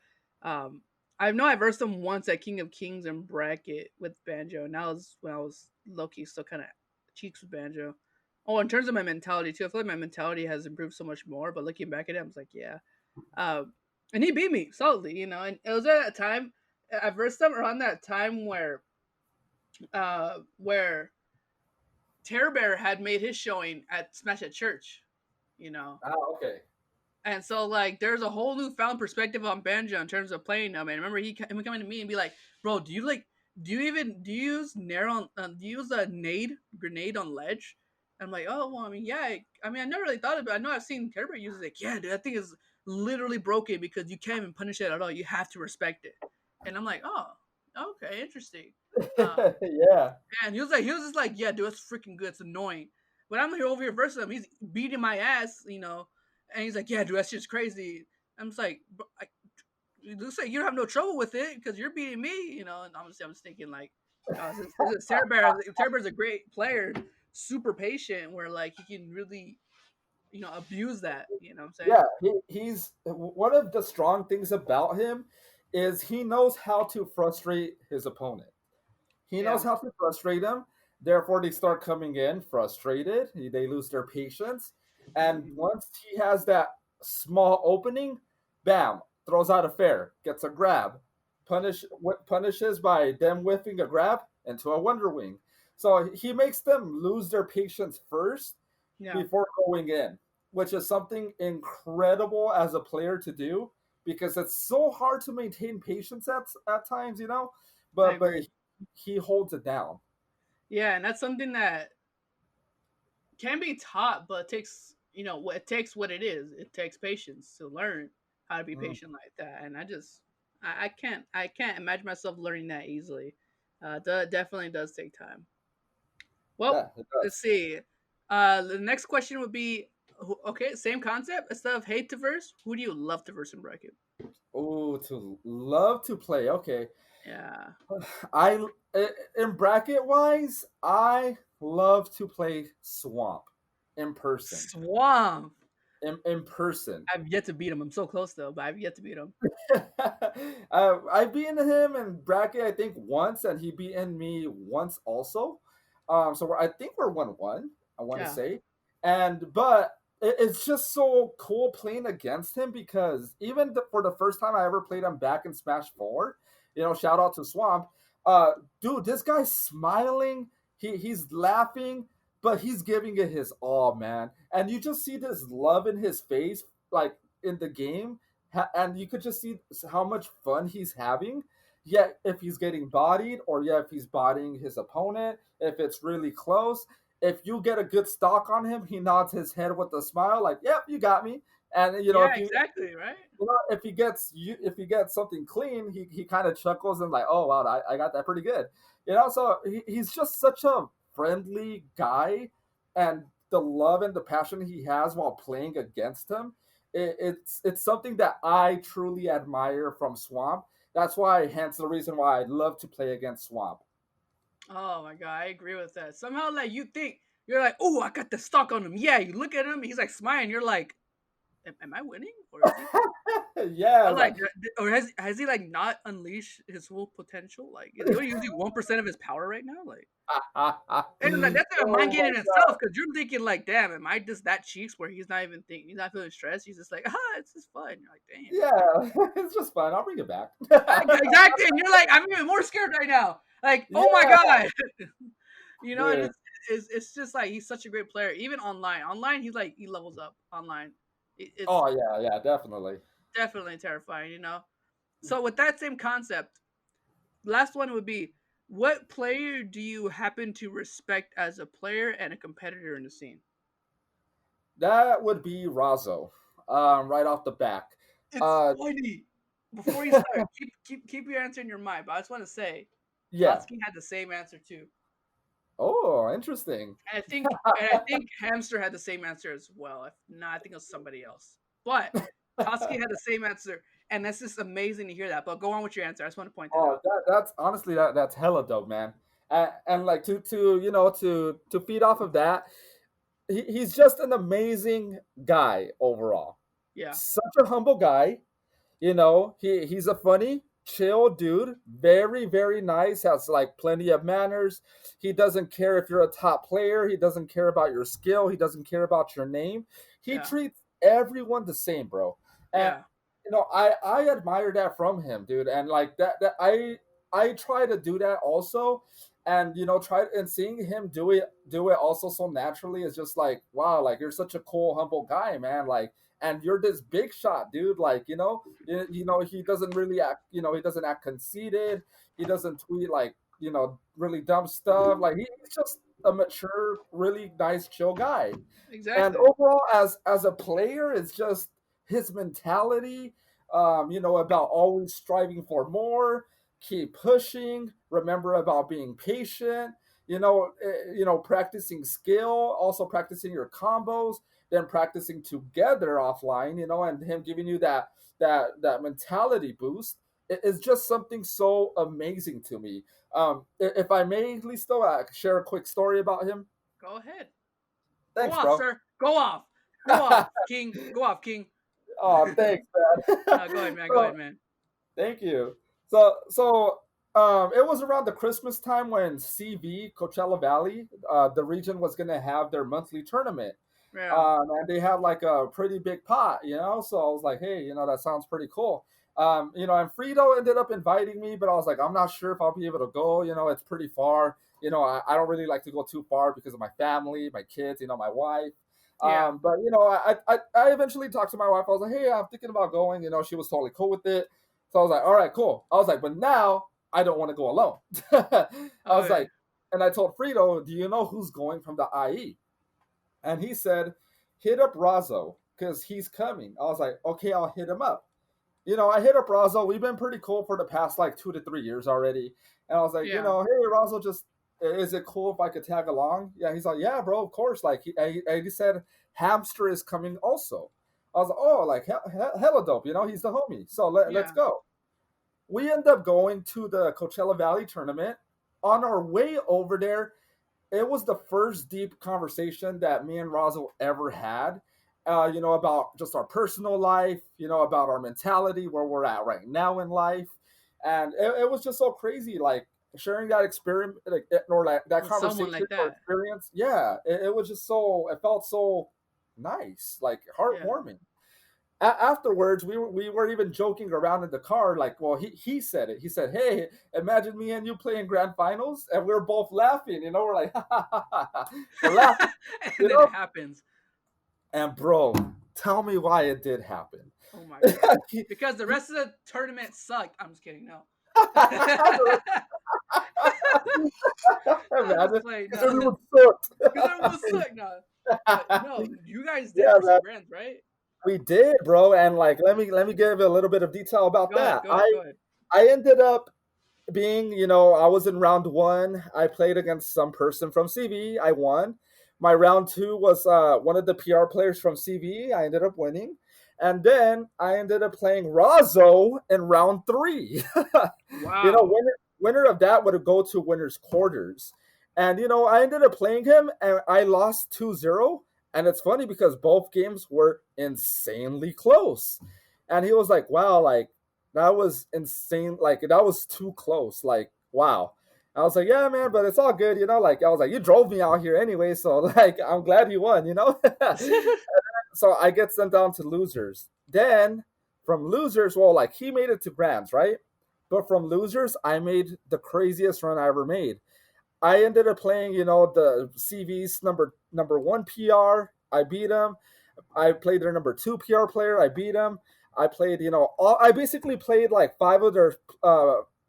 Um, I know I versed him once at King of Kings and bracket with Banjo, and that was when I was low key still kind of cheeks with Banjo. Oh, in terms of my mentality too, I feel like my mentality has improved so much more. But looking back at it, I was like, yeah. And he beat me solidly, and it was at that time I versed him around that time where Terror Bear had made his showing at Smash at Church. you know. Ah, okay. And so like there's a whole newfound perspective on Banjo in terms of playing him. And remember him coming to me and be like, "Bro, do you use nair on do you use a grenade on ledge?" And I'm like, "Oh well, I mean, yeah. I mean, I never really thought about it. I know I've seen Kerber use it. Like, yeah, dude, that thing is literally broken because you can't even punish it at all. You have to respect it." And I'm like, "Oh, okay, interesting." Uh, Yeah. and he was just like, "Yeah, dude, it's freaking good. It's annoying." But I'm here over here versus him. He's beating my ass, you know. And he's like, "Yeah, dude, that's just crazy." I'm just like, "It looks like you have no trouble with it because you're beating me, you know." And obviously, I'm just thinking like, "Oh, this is Terror Bear. Terror Bear's a great player, super patient, where like he can really, you know, abuse that." You know what I'm saying? Yeah, he's one of the strong things about him is he knows how to frustrate his opponent. He knows Yeah. how to frustrate them. Therefore, they start coming in frustrated. They lose their patience. And Mhm. once he has that small opening, bam, throws out a fair, gets a grab, punishes by them whiffing a grab into a Wonder Wing. So he makes them lose their patience first Yeah, before going in, which is something incredible as a player to do because it's so hard to maintain patience at times, you know. I But agree. he holds it down. Yeah, and that's something that can be taught, but it takes what it takes. What it is, it takes patience to learn how to be Mm, patient like that. And I can't imagine myself learning that easily. Definitely does take time. Well, yeah, it let's does. see. The next question would be, okay, same concept. Instead of hate to verse, who do you love to verse in bracket? Oh, to love to play. Okay, Yeah, I in bracket wise, I love to play Swamp in person. Swamp. In person. I've yet to beat him. I'm so close though, but I've yet to beat him. I've beaten him in bracket, I think, once, and he beaten me once also. So I think we're 1-1, I want to Yeah, say. But it's just so cool playing against him because even for the first time I ever played him back in Smash 4, shout out to Swamp. Uh, Dude, this guy's smiling, he's laughing, but he's giving it his all, man. And you just see this love in his face, like in the game, and you could just see how much fun he's having. Yet, if he's getting bodied, or if he's bodying his opponent, if it's really close, if you get a good stock on him, he nods his head with a smile, like, "Yep, you got me." And yeah, exactly, right. if he gets something clean, he kind of chuckles and like, "Oh wow, I got that pretty good." So he's just such a friendly guy, and the love and the passion he has while playing against him, it's something that I truly admire from Swamp. That's why, hence the reason why I love to play against Swamp. Oh my god, I agree with that. Somehow, like you think you're like, oh, I got the stock on him. Yeah, you look at him, he's like smiling. You're like, am I winning or is he? Yeah, Or like like, or has he like not unleashed his full potential? Like, is he only using 1% of his power right now? Like, and like that's a mind oh game my in itself god. because you're thinking like, damn, am I just that cheeks where he's not even thinking, he's not feeling stressed. He's just like, it's just fun. You're like, damn. Yeah, it's just fun. I'll bring it back. Exactly, and you're like, I'm even more scared right now. Like, oh my Yeah, god, and dude. it's just like he's such a great player. Even online, he's like he levels up online. It's Oh yeah, yeah, definitely. definitely terrifying, So with that same concept, last one would be, what player do you happen to respect as a player and a competitor in the scene? That would be Razo, right off the back. It's Uh, funny. Before you start, keep your answer in your mind. But I just want to say, yeah. Totsky had the same answer too. Oh, interesting. And I think Hamster had the same answer as well. If not, I think it was somebody else. But Totsky had the same answer, and that's just amazing to hear that. But go on with your answer. I just want to point that Oh, out. that's honestly that's hella dope, man. And like to feed off of that, he's just an amazing guy overall. Yeah, Such a humble guy. He's a funny, chill dude. Very, very nice. Has like plenty of manners. He doesn't care if you're a top player. He doesn't care about your skill. He doesn't care about your name. He yeah, treats everyone the same, bro. And yeah, I admire that from him, dude. And like that I try to do that also, and try and seeing him do it also so naturally is just like, wow, like you're such a cool, humble guy, man. Like, and you're this big shot, dude. Like, he doesn't really act, he doesn't act conceited. He doesn't tweet like, really dumb stuff. Like, he's just a mature, really nice, chill guy. And Exactly. overall, as a player, it's just his mentality, about always striving for more, keep pushing, remember about being patient, practicing skill, also practicing your combos, then practicing together offline, and him giving you that mentality boost is just something so amazing to me. If I may, Listo, share a quick story about him. Go ahead. Go Thanks, off, bro. sir. Go off. Go off, King. Go off, King. Oh, thanks, man. No, go ahead, man. Go ahead, So, man. thank you. So, it was around the Christmas time when CV Coachella Valley, the region was gonna have their monthly tournament, Yeah. and they had like a pretty big pot. So I was like, hey, that sounds pretty cool. And Frito ended up inviting me, but I was like, I'm not sure if I'll be able to go. It's pretty far. I don't really like to go too far because of my family, my kids, my wife. Yeah. But I eventually talked to my wife. I was like, hey, I'm thinking about going. She was totally cool with it. So I was like, all right, cool. I was like, but now I don't want to go alone. I was Okay. like, and I told Frito, do you know who's going from the IE? And he said, hit up Razzo because he's coming. I was like, okay, I'll hit him up. I hit up Razzo. We've been pretty cool for the past like 2 to 3 years already. And I was like, Yeah. hey, Razzo, just is it cool if I could tag along? Yeah, he's like, yeah, bro, of course. Like he said, Hamster is coming also. I was like, oh, like hella dope. He's the homie. So let's Yeah. go. We end up going to the Coachella Valley tournament. On our way over there, it was the first deep conversation that me and Razzle ever had. About just our personal life, about our mentality, where we're at right now in life, and it was just so crazy, like sharing that experience, like, or that With someone conversation like or that. experience. Yeah, it was just so. It felt so nice, like Yeah. heartwarming. Afterwards, we were even joking around in the car, like, well, he said it. He said, "Hey, imagine me and you playing grand finals," and we're both laughing. We're like, ha, ha, ha, ha, ha. We're laughing, And you then it know. happens. And bro, tell me why it did happen. Oh my god. Because the rest of the tournament sucked. I'm just kidding. No. I'm just Imagine, playing. because No. everyone sucked. Because everyone sucked. No. But no, you guys did Yeah, for some man, grants, right? we did, bro. And like, let me give a little bit of detail about Go ahead. that. Go ahead. I Go ahead. I ended up being, I was in round one. I played against some person from CV. I won. My round two was one of the PR players from CV. I ended up winning. And then I ended up playing Razzo in round three. Wow. Winner of that would go to winner's quarters. And, I ended up playing him and I lost 2-0. And it's funny because both games were insanely close. And he was like, wow, like, that was insane. Like, that was too close. Like, wow. I was like, yeah, man, but it's all good. Like, I was like, you drove me out here anyway. So, like, I'm glad you won. So I get sent down to losers. Then from losers, well, like, he made it to grands, right? But from losers, I made the craziest run I ever made. I ended up playing, the CV's number one PR. I beat him. I played their number two PR player. I beat him. I played, I basically played like five of their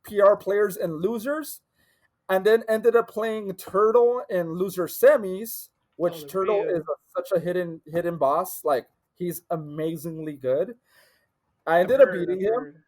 PR players in losers, and then ended up playing Turtle in loser semis, Oh, which look at Turtle is you. such a hidden boss. Like, he's amazingly good. I I've ended up heard. beating I've him. heard.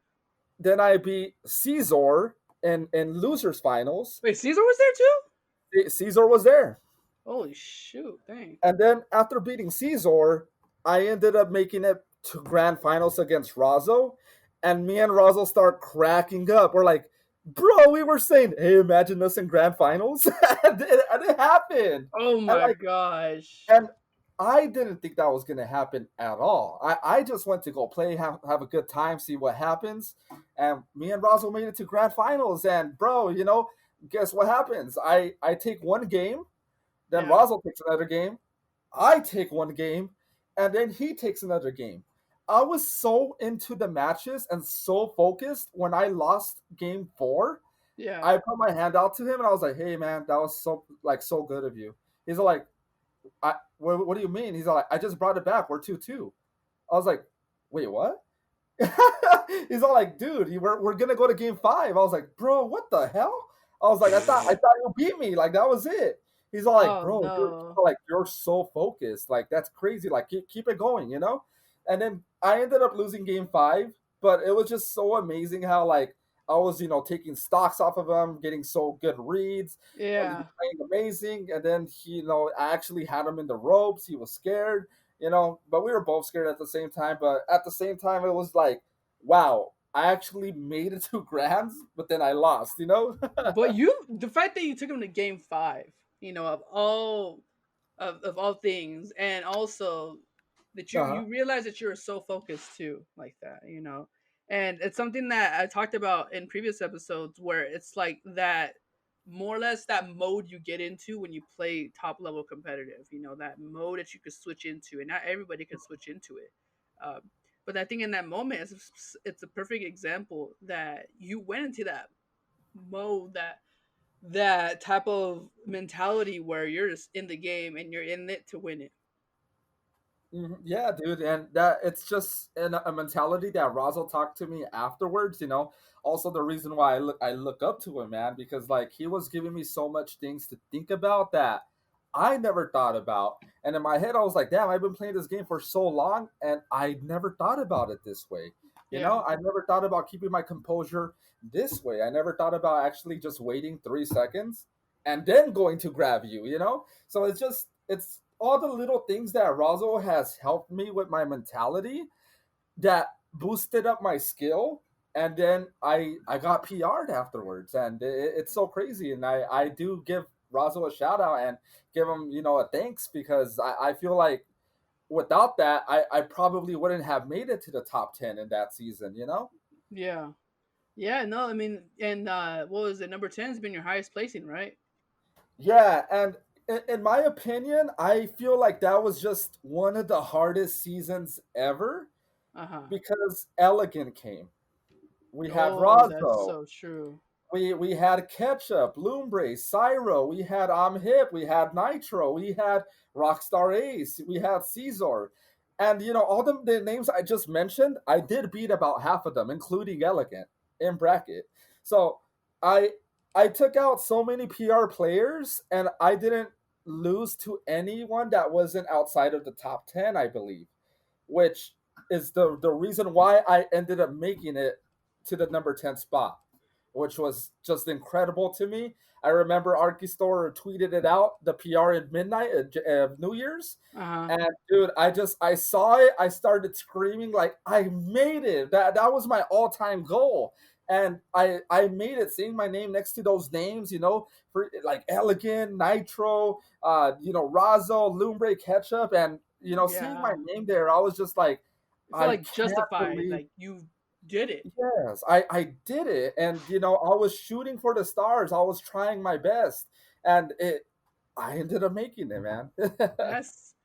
Then I beat Caesar in losers finals. Wait, Caesar was there too? Caesar was there. Holy shoot! Dang. And then after beating Caesar, I ended up making it to grand finals against Razzo. And me and Razzo start cracking up. We're like, bro, we were saying, hey, imagine us in grand finals. And it happened. Oh And my like, gosh. and I didn't think that was gonna happen at all. I just went to go play, have a good time, see what happens. And me and Razzo made it to grand finals. And bro, guess what happens? I take one game, then Yeah. Razzo takes another game, I take one game, and then he takes another game. I was so into the matches and so focused when I lost game four. Yeah. I put my hand out to him and I was like, "Hey, man, that was so good of you." He's like, what do you mean?" He's like, "I just brought it back. We're 2-2." I was like, "Wait, what?" He's all like, "Dude, we're gonna go to game 5." I was like, "Bro, what the hell?" I was like, "I thought you beat me. Like that was it." He's all like, Oh "Bro, no. you're so focused. Like that's crazy. Like keep it going, you know." And then I ended up losing game 5, but it was just so amazing how like I was taking stocks off of him, getting so good reads. He was Yeah. playing amazing, and then I actually had him in the ropes. He was scared, but we were both scared at the same time. But at the same time, it was like, wow, I actually made it to grands, but then I lost, But the fact that you took him to game 5, of all things, and also that you Uh-huh. you realize that you're so focused too, like that, and it's something that I talked about in previous episodes, where it's like that, more or less that mode you get into when you play top level competitive, that mode that you could switch into, and not everybody can switch into it. Um, but I think in that moment, it's a perfect example that you went into that mode, that type of mentality where you're just in the game and you're in it to win it. Yeah, dude, and that it's just a mentality that Razzle talked to me afterwards. Also the reason why I look up to him, man, because like he was giving me so much things to think about that I never thought about, and in my head I was like, damn, I've been playing this game for so long, and I never thought about it this way. Yeah. I never thought about keeping my composure this way. I never thought about actually just waiting 3 seconds and then going to grab you. So it's all the little things that Razo has helped me with my mentality that boosted up my skill, and then I got PR'd afterwards, and it's so crazy. And I do give Razo a shout out and give him a thanks, because I feel like without that I probably wouldn't have made it to the top 10 in that season. Yeah. Yeah, no, I mean, and what was it? Number 10 has been your highest placing, right? Yeah, and in my opinion, I feel like that was just one of the hardest seasons ever, Uh huh. because Elegant came. We had Oh, that's Razo. so true. We had Ketchup, Loombre, Cyro. We had Hip. We had Nitro. We had Rockstar Ace. We had Caesar. And all the names I just mentioned, I did beat about half of them, including Elegant in bracket. So I I took out so many PR players, and I didn't lose to anyone that wasn't outside of the top 10, I believe, which is the reason why I ended up making it to the number 10 spot, which was just incredible to me. I remember Archistor tweeted it out, the PR at midnight of New Year's. Uh huh. And dude, I saw it, I started screaming like I made it. That was my all-time goal. And I made it, seeing my name next to those names, for like Elegant, Nitro, Razo, Lumbre, Ketchup, and seeing my Yeah. name there, I was just like, It felt I like can't justified, believe. like you did it. Yes, I did it, and I was shooting for the stars. I was trying my best, and I ended up making it, man. That's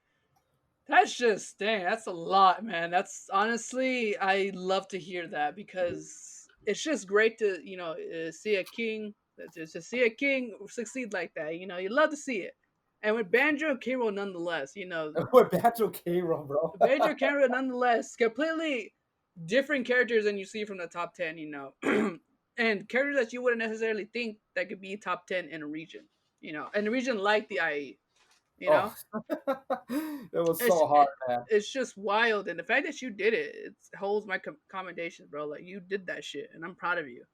That's just dang. That's a lot, man. That's honestly, I love to hear that, because it's just great to see a king, to see a king succeed like that. You love to see it, and with Banjo Krool, nonetheless, With Banjo K-Roll, bro. Banjo Krool, nonetheless, completely different characters than you see from the top 10. And characters that you wouldn't necessarily think that could be top 10 in a region. In a region like the IE. You Oh, know, it was it's so hard, it, man. it's just wild, and the fact that you did it, it holds my commendations, bro. Like, you did that shit, and I'm proud of you.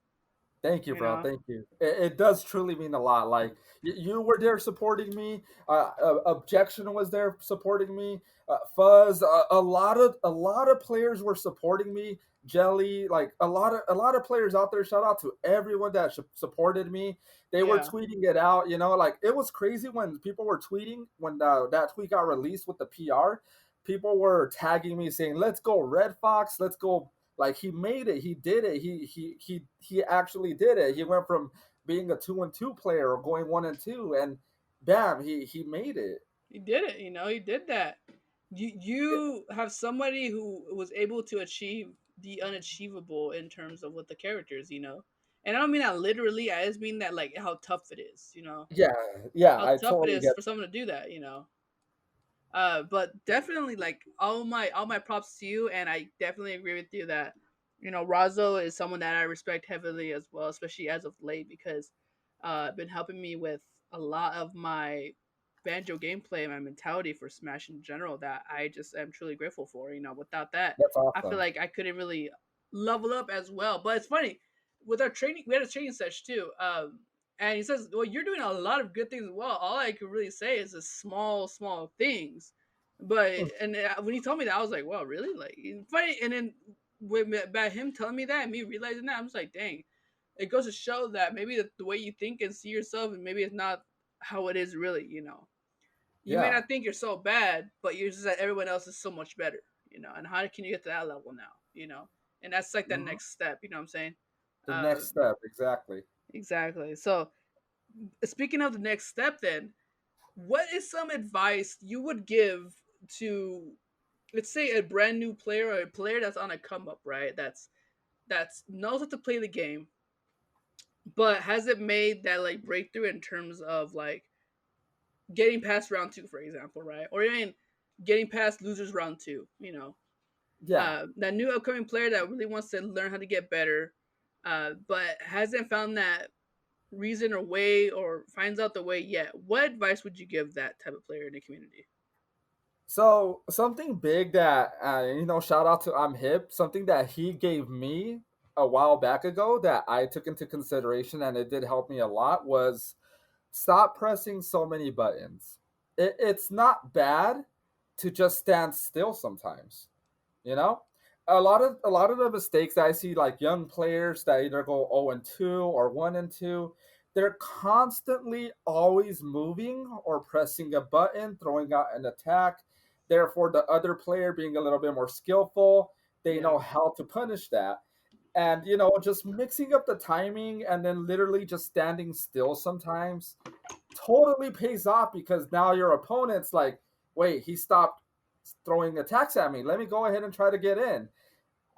Thank you, You bro. know, Thank you. It does truly mean a lot. Like you were there supporting me. Objection was there supporting me. Fuzz. A lot of players were supporting me. Jelly. Like a lot of players out there. Shout out to everyone that supported me. They were yeah, tweeting it out. Like it was crazy when people were tweeting when that tweet got released with the PR. People were tagging me saying, "Let's go, Redfox. Let's go." Like he made it, he did it, he actually did it. He went from being a 2-2 player or going 1-2, and bam, he made it. he did it. He did that. You have somebody who was able to achieve the unachievable in terms of with the characters. And I don't mean that literally. I just mean that like how tough it is. Yeah, yeah, How I tough it totally is get. for someone to do that. But definitely like all my props to you, and I definitely agree with you that Razo is someone that I respect heavily as well, especially as of late because been helping me with a lot of my banjo gameplay and my mentality for Smash in general that I just am truly grateful for. Without that, That's I feel awesome. like I couldn't really level up as well. But it's funny with our training, we had a training session too. And he says, "Well, you're doing a lot of good things as well. All I could really say is the small, small things." But and when he told me that, I was like, "Wow, really?" Like funny. And then by him telling me that, and me realizing that, I'm just like, "Dang!" It goes to show that maybe the way you think and see yourself, and maybe it's not how it is really. You may Yeah. not think you're so bad, but you're just that everyone else is so much better. And how can you get to that level now? And that's like that Mhm. next step. You know what I'm saying? The Uh, next step, exactly. exactly. So speaking of the next step, then what is some advice you would give to, let's say, a brand new player or a player that's on a come up, right? That's knows how to play the game, but hasn't made that like breakthrough in terms of like getting past round two, for example, right? Or even getting past losers round two. Yeah. That new upcoming player that really wants to learn how to get better, but hasn't found that reason or way or finds out the way yet. What advice would you give that type of player in the community? So something big that shout out to I'm Hip. Something that he gave me a while back ago that I took into consideration and it did help me a lot was stop pressing so many buttons. It's not bad to just stand still sometimes. You know, a lot of the mistakes that I see, like young players that either go 0-2 or 1-2, they're constantly always moving or pressing a button, throwing out an attack. Therefore, the other player being a little bit more skillful, they Yeah. know how to punish that. And just mixing up the timing and then literally just standing still sometimes totally pays off because now your opponent's like, wait, he stopped throwing attacks at me. Let me go ahead and try to get in.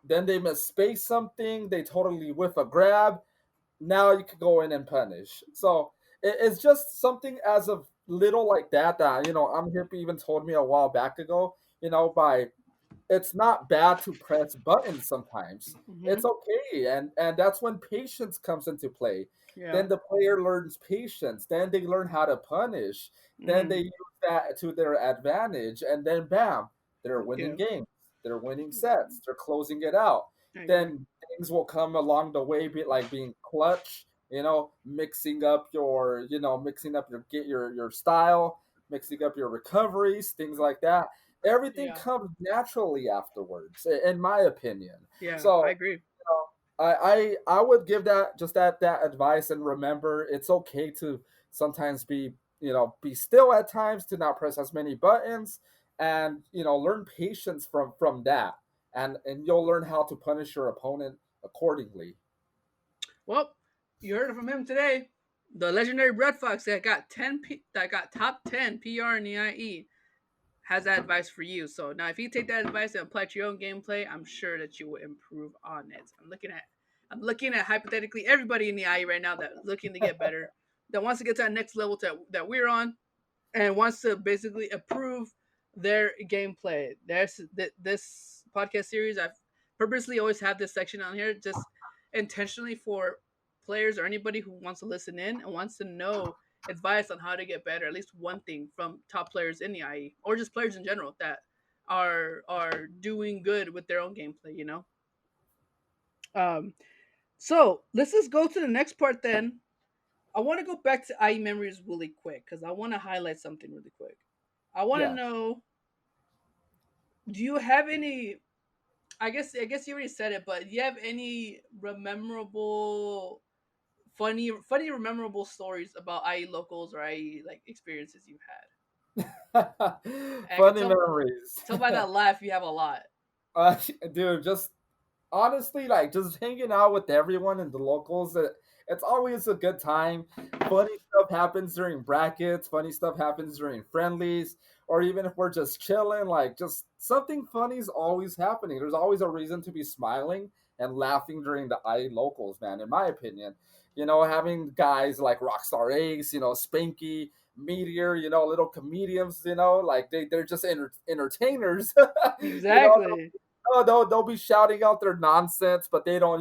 Then they misspace something. They totally whiff a grab. Now you can go in and punish. So it's just something as of little like that that I'm Hippie even told me a while back ago. By it's not bad to press buttons sometimes. It's Hmm. okay, and that's when patience comes into play. Yeah. Then the player learns patience. Then they learn how to punish. Then they Hmm. use that to their advantage, and then bam, they're winning Okay. games. They're winning sets. They're closing it out. I agree. Then things will come along the way, be like being clutch. Mixing up your style, mixing up your recoveries, things like that. Everything Yeah. comes naturally afterwards, in my opinion. Yeah. I So agree. I would give that just that advice, and remember it's okay to sometimes be still at times, to not press as many buttons, and learn patience from that, and you'll learn how to punish your opponent accordingly. Well, you heard it from him today. The legendary Redfox that got that got top 10 PR in the IE has that advice for you. So now, if you take that advice and apply it to your own gameplay, I'm sure that you will improve on it. I'm looking at hypothetically everybody in the IE right now that's looking to get better, that wants to get to that next level that we're on, and wants to basically improve their gameplay. This podcast series, I've purposely always had this section on here just intentionally for players or anybody who wants to listen in and wants to know advice on how to get better, at least one thing from top players in the IE or just players in general that are doing good with their own gameplay. Um, so let's just go to the next part then. I want to go back to IE memories really quick because I want to highlight something really quick. I want to Yeah. know, do you have any? I guess you already said it, but do you have any memorable, funny, memorable stories about IE locals or IE like experiences you've had? And I can Funny tell memories. tell by that laugh you have a lot. uh, Dude, just honestly, like just hanging out with everyone and the locals, it's always a good time. Funny stuff happens during brackets, funny stuff happens during friendlies, or even if we're just chilling, like just something funny is always happening. There's always a reason to be smiling and laughing during the I locals, man. In my opinion, having guys like Rockstar Ace, Spanky, Meteor, little comedians, like they're just entertainers. you know, Exactly. they'll be shouting out their nonsense, but they don't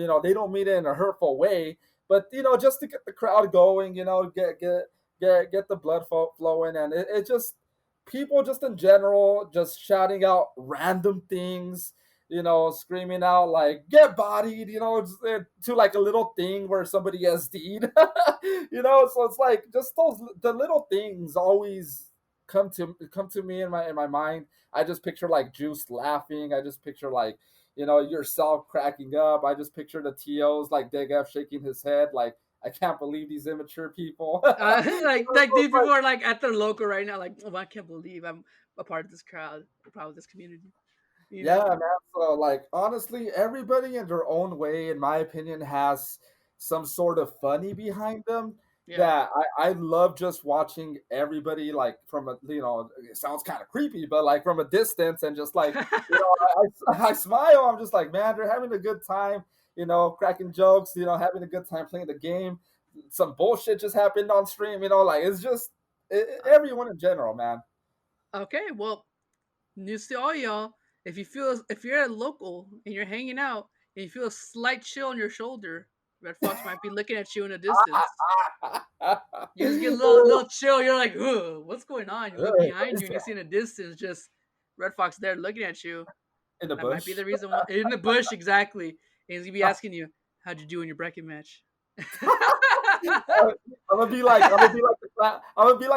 mean it in a hurtful way. But just to get the crowd going, get the blood flowing, and it just people just in general just shouting out random things, screaming out like "get bodied," to like a little thing where somebody SD'd, So it's like just the little things always come to me in my mind. I just picture like Juice laughing. I just picture like yourself cracking up. I just picture the TOs like Big F shaking his head like I can't believe these immature people. Like these people are like at their local right now, like, oh, I can't believe I'm a part of this crowd, a part of this community. You Yeah, know? man. So, like, honestly, everybody in their own way, in my opinion, has some sort of funny behind them. Yeah. That I love just watching everybody, like, from it sounds kind of creepy, but like from a distance, and just like, I smile. I'm just like, man, they're having a good time, cracking jokes, having a good time playing the game. Some bullshit just happened on stream, like, it's just everyone in general, man. Okay, well, news to all y'all. If you're a local and you're hanging out and you feel a slight chill on your shoulder, Red Fox might be looking at you in the distance. You just get a little chill. You're like, ugh, what's going on? You look What behind is you and you that? see in the distance just Red Fox there looking at you. In the That might be bush? the reason why in the bush exactly. And he's gonna be asking you, how'd you do in your bracket match? I'm gonna be like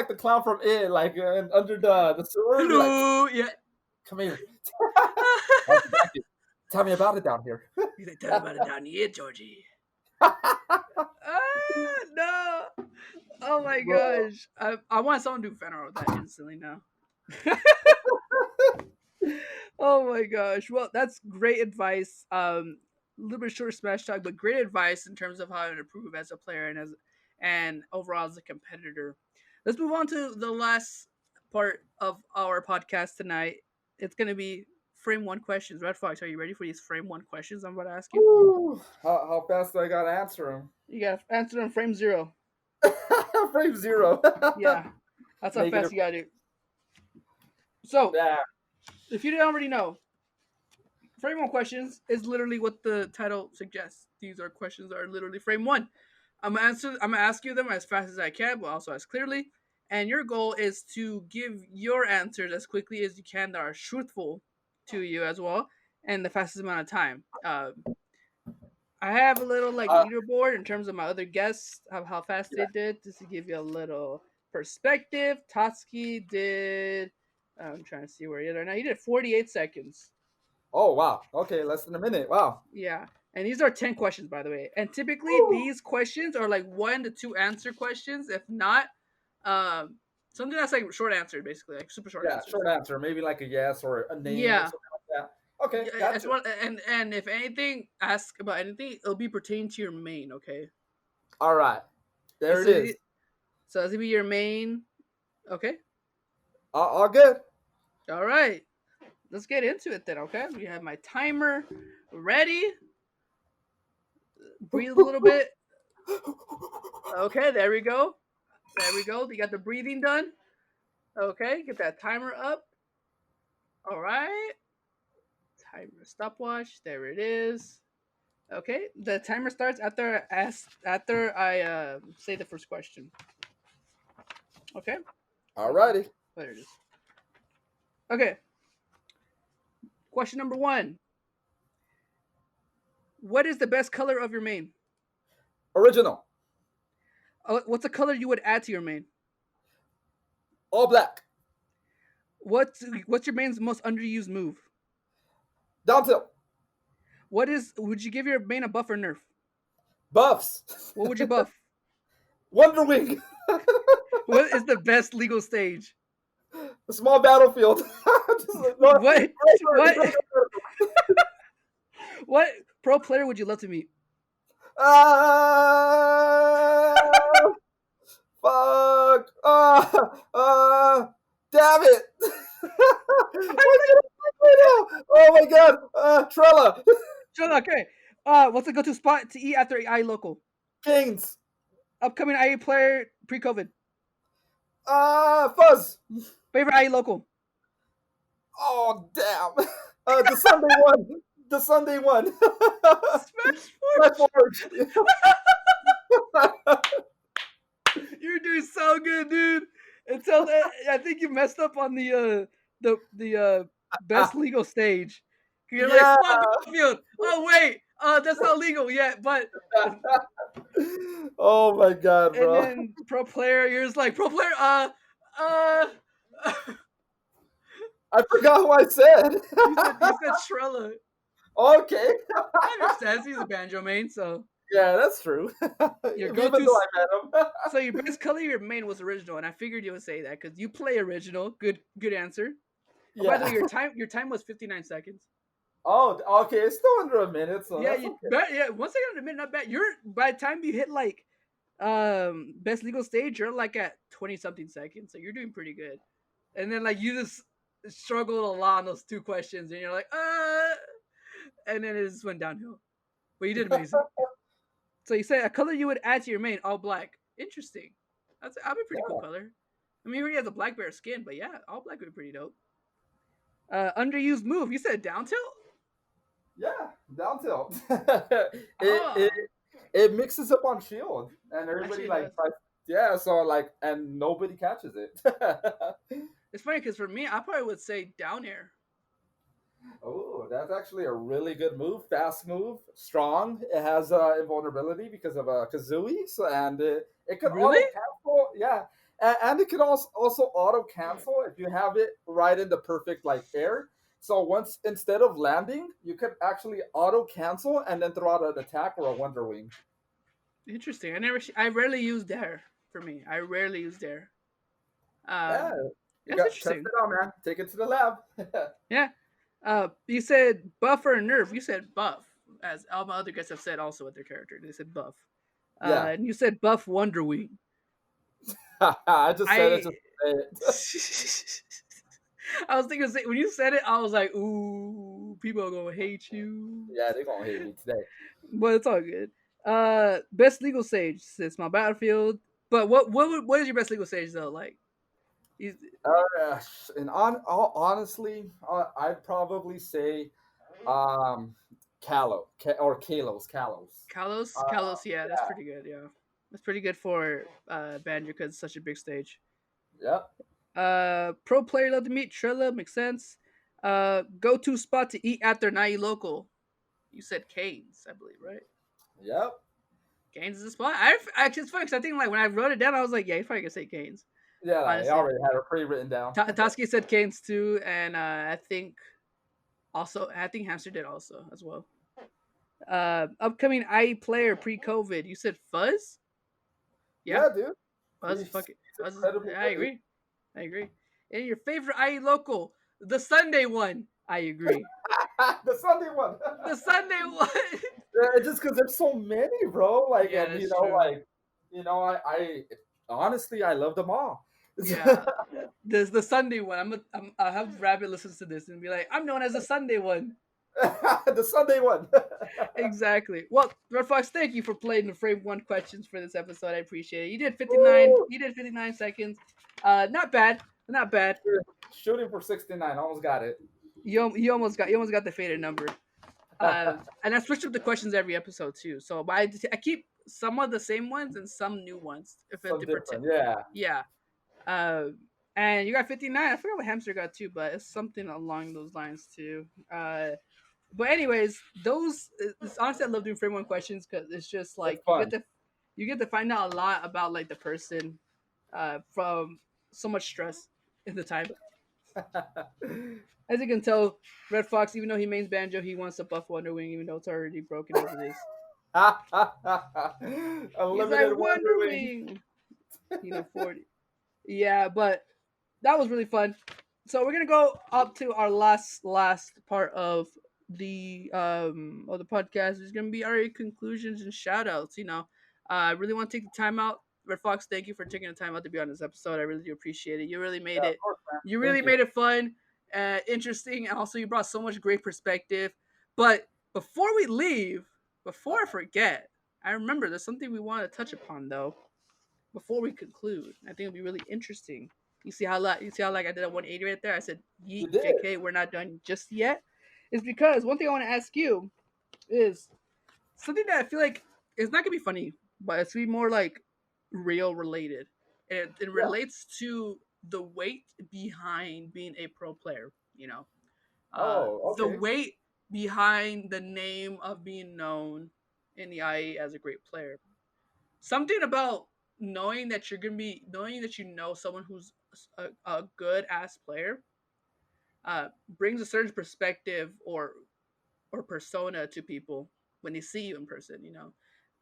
the clown from It, like under the sewer. Be like, Hello, yeah. come here. How's the bracket? Tell me about it down here. He's like, tell me about it down here, Georgie. No. Oh my Bro. gosh. I want someone to do Fenrir with that instantly now. Oh my gosh. Well, that's great advice. A little bit short smash talk, but great advice in terms of how to improve as a player and overall as a competitor. Let's move on to the last part of our podcast tonight. It's gonna be frame one questions. Red Fox, are you ready for these frame one questions I'm about to ask you? Woo. How fast do I gotta answer You gotta answer on frame zero. him? Frame zero. Yeah. That's how Negative. fast you gotta do. So, Yeah. if you didn't already know, frame one questions is literally what the title suggests. These are questions that are literally frame one. I'm gonna ask you them as fast as I can, but also as clearly. And your goal is to give your answers as quickly as you can that are truthful to you as well, and the fastest amount of time. I have a little like Uh, leaderboard in terms of my other guests of how fast yeah. they did, just to give you a little perspective. Totsky did. I'm trying to see where he is right now. He did 48 seconds. Oh wow. Okay, less than a minute. Wow. Yeah. And these are 10 questions, by the way. And typically Woo. these questions are like 1 to 2 answer questions. If not, um, something that's like short answer, basically, like super short Yeah. answers. Short answer. Maybe like a yes or a name or Yeah. something like that. Okay. Yeah, as Gotcha. well, and if anything, ask about anything. It'll be pertaining to your main, okay? All right. There it So, is. so that's gonna be your main, okay? All good. All right, let's get into it then, okay? We have my timer ready. Breathe a little bit. Okay, there we go. There we go. You got the breathing done. Okay, get that timer up. All right. Timer stopwatch. There it is. Okay, the timer starts after I say the first question. Okay. Alrighty. There it is. Okay. Question number 1. What is the best color of your main? Original. What's a color you would add to your main? All black. What's your main's most underused move? Down tilt. Would you give your main a buff or nerf? Buffs. What would you buff? Wonder Wing. What is the best legal stage? A small battlefield. What what pro player would you love to meet? Ah, fuck. Damn it. Why can't I think right now? Oh my god. Trella. Okay. What's the go-to spot to eat after IE local? Kings. Upcoming IE player pre-COVID. Fuzz. Favorite IE local. Oh damn. The Sunday one. The Sunday one. Smash Red Forge. Forge. You're doing so good, dude. Until I think you messed up on the best legal stage. You're like Yeah. spot Battlefield. Oh wait, that's not legal yet. But Oh my god, and bro. then pro player, you're just like pro player. Uh. I forgot who I said. you said Trella. Okay. That makes sense. He's a banjo main, so Yeah, that's true. your Even go-to. though I met him. So your best color, your main was original, and I figured you would say that because you play original. Good answer. Oh, by the way, Yeah. your time was 59 seconds. Oh, okay. It's still under a minute, so Yeah, that's you okay. yeah. Once I got admit, not bad. You're by the time you hit like best legal stage, you're like at 20 something seconds, so you're doing pretty good. And then like you just struggled a lot on those two questions, and you're like and then it just went downhill. But you did amazing. So you say a color you would add to your main, all black. Interesting. That'd be a pretty cool Yeah. color. I mean, he already has a black bear skin, but yeah, all black would be pretty dope. Underused move. You said down tilt? Yeah, down tilt. it Oh, it mixes up on shield, and everybody actually, it like does. tries. Yeah, so like, and nobody catches it. It's funny because for me, I probably would say down air. Oh, that's actually a really good move. Fast move, strong. It has invulnerability because of Kazooie, so and it could Really? auto cancel. Yeah, and it could also auto cancel if you have it right in the perfect like air. So once instead of landing, you could actually auto cancel and then throw out an attack or a Wonder Wing. Interesting. I rarely use dare for me. I rarely use dare. Yeah, you That's got test interesting. it out, man. Take it to the lab. Yeah. You said buff or nerf. You said buff, as all my other guests have said also with their character. They said buff. Yeah, And you said buff Wonder Wing. I just said it I just to say it. I was thinking when you said it, I was like, "Ooh, people are gonna hate you," Yeah, they're gonna hate me today. but it's all good. Best legal stage since my battlefield. But what is your best legal stage though? Like, you, And honestly, I'd probably say um, or Kalos. Kalos, Uh, Kalos, yeah, that's yeah, pretty good. Yeah, that's pretty good for Banjo because it's such a big stage. yep, Pro player love to meet Trilla makes sense. Go to spot to eat after Nai local. You said Canes, I believe, right? yep, Canes is a spot. I it's funny because I think like when I wrote it down, I was like, yeah, he's probably gonna say Canes. yeah. I Honestly, already had it pre-written down. Toski said Canes too, and I think Hamster did also as well. Upcoming IE player pre-COVID. You said Fuzz. Yeah, Yeah, dude, Fuzz. Fuck it, he's Fuzz. incredibly I good, dude. agree. I agree. And your favorite IE local, the Sunday one. I agree. The Sunday one. The Sunday one. Yeah, just because there's so many, bro. Like, Yeah, and that's true. I honestly, I love them all. Yeah, the Sunday one. I'll have Rabbit listens to this and be like, I'm known as the Sunday one. The Sunday one. Exactly. Well, Redfox, thank you for playing the frame one questions for this episode. I appreciate it. You did 59. Woo! You did 59 seconds. Not bad. Not bad. Shooting for 69, almost got it. You almost got the faded number. And I switched up the questions every episode too. So I keep some of the same ones and some new ones if a Some different different, yeah. yeah. Uh, and you got 59. I forgot what Hamster got too, but it's something along those lines too. But anyways, it's honestly I love doing frame one questions because it's just It's like fun. you get to find out a lot about like the person from so much stress in the time. As you can tell, Red Fox, even though he mains Banjo, he wants a buff Wonder Wing, even though it's already broken as it is. He's like Unlimited Wonder Wonder Wing. Wing, 40. Yeah, but that was really fun. So we're gonna go up to our last part of the podcast. It's gonna be our conclusions and shout outs. I really want to take the time out. Red Fox, thank you for taking the time out to be on this episode. I really do appreciate it. You really made Yeah, of it. course, man. You really Thank you. made it fun, interesting, and also you brought so much great perspective. But before we leave, Before I forget, I remember there's something we want to touch upon though. Before we conclude, I think it'll be really interesting. You see how like I did a 180 right there. I said, You "Yeet, did. JK, we're not done just yet." Is because one thing I want to ask you is something that I feel like it's not gonna be funny, but it's gonna be more like real related. And it Yeah. relates to the weight behind being a pro player. Oh, The okay. weight behind the name of being known in the IE as a great player. Something about knowing that you know someone who's a good ass player brings a certain perspective or persona to people when they see you in person.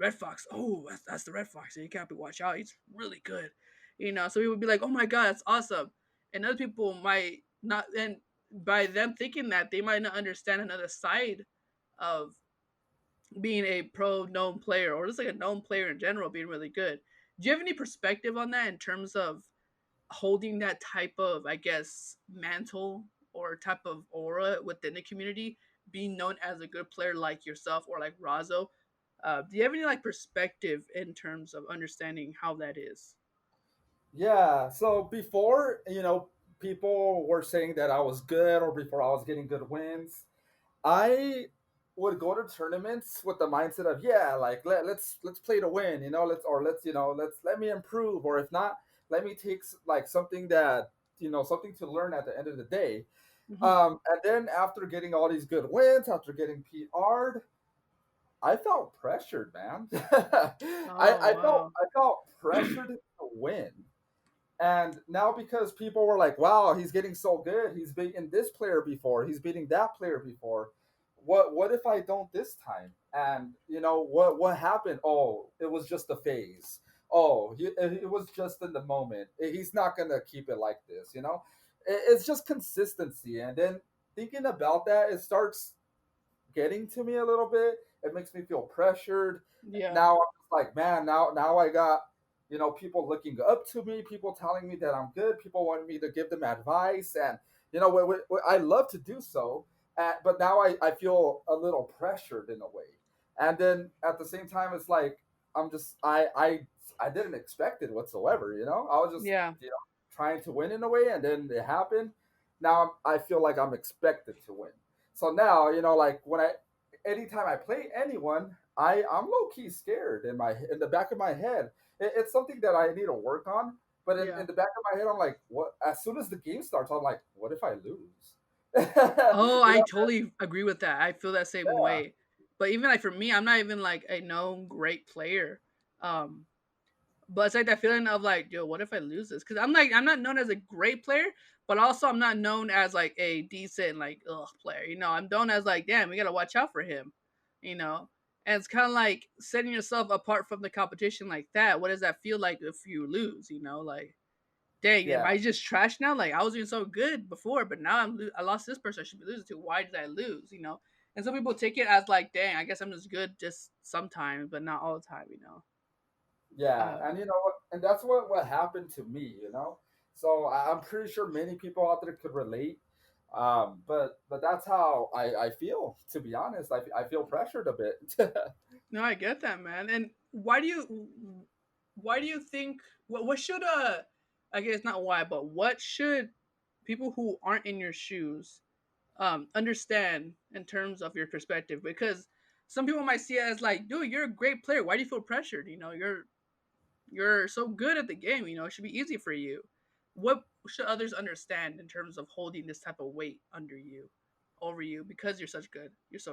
Redfox. Oh, that's the Redfox. You can't be watch out. He's really good. So he would be like, oh my god, that's awesome. And other people might not. And by them thinking that, they might not understand another side of being a pro known player or just like a known player in general being really good. Do you have any perspective on that in terms of holding that type of, I guess, mantle or type of aura within the community, being known as a good player like yourself or like Razo? Do you have any like perspective in terms of understanding how that is? Yeah. So before, people were saying that I was good, or before I was getting good wins, I would go to tournaments with the mindset of, yeah, like let's play to win, let's let me improve, or if not, let me take like something that, something to learn at the end of the day. Hmm. And then after getting all these good wins, after getting PR'd, I felt pressured, man. Oh wow. I felt pressured to win. And now, because people were like, "Wow, he's getting so good. He's beaten this player before. He's beating that player before. What if I don't this time?" And what happened? Oh, it was just a phase. Oh, it was just in the moment. He's not gonna keep it like this. It's just consistency. And then thinking about that, it starts getting to me a little bit. It makes me feel pressured. Yeah. Now I'm just like, man, now I got, people looking up to me, people telling me that I'm good, people wanting me to give them advice, and I love to do so, but now I feel a little pressured in a way. And then at the same time, it's like I'm just I didn't expect it whatsoever. I was just Yeah. trying to win in a way, and then it happened. Now I feel like I'm expected to win. So now, like anytime I play anyone, I'm low key scared in the back of my head. It's something that I need to work on. But in Yeah. the back of my head, I'm like, what? As soon as the game starts, I'm like, what if I lose? Oh, you I know? totally agree with that. I feel that same Yeah, way. But even like for me, I'm not even like a known great player. Um, But it's like that feeling of like, yo, what if I lose this? Because I'm not known as a great player, but also I'm not known as like a decent like player. I'm known as like, damn, we gotta watch out for him. You know, and it's kind of like setting yourself apart from the competition like that. What does that feel like if you lose? Like, dang, am yeah, I just trash now? Like I was doing so good before, but now I lost this person I should be losing to. Why did I lose? And some people take it as like, dang, I guess I'm just good just sometimes, but not all the time. yeah. Um, And and that's what happened to me. So I'm pretty sure many people out there could relate. But that's how I feel. To be honest, I feel pressured a bit. No, I get that, man. And why do you think what should I guess not why, but what should people who aren't in your shoes understand in terms of your perspective? Because some people might see it as like, dude, you're a great player. Why do you feel pressured? You're so good at the game, it should be easy for you. What should others understand in terms of holding this type of weight under you, over you, because you're so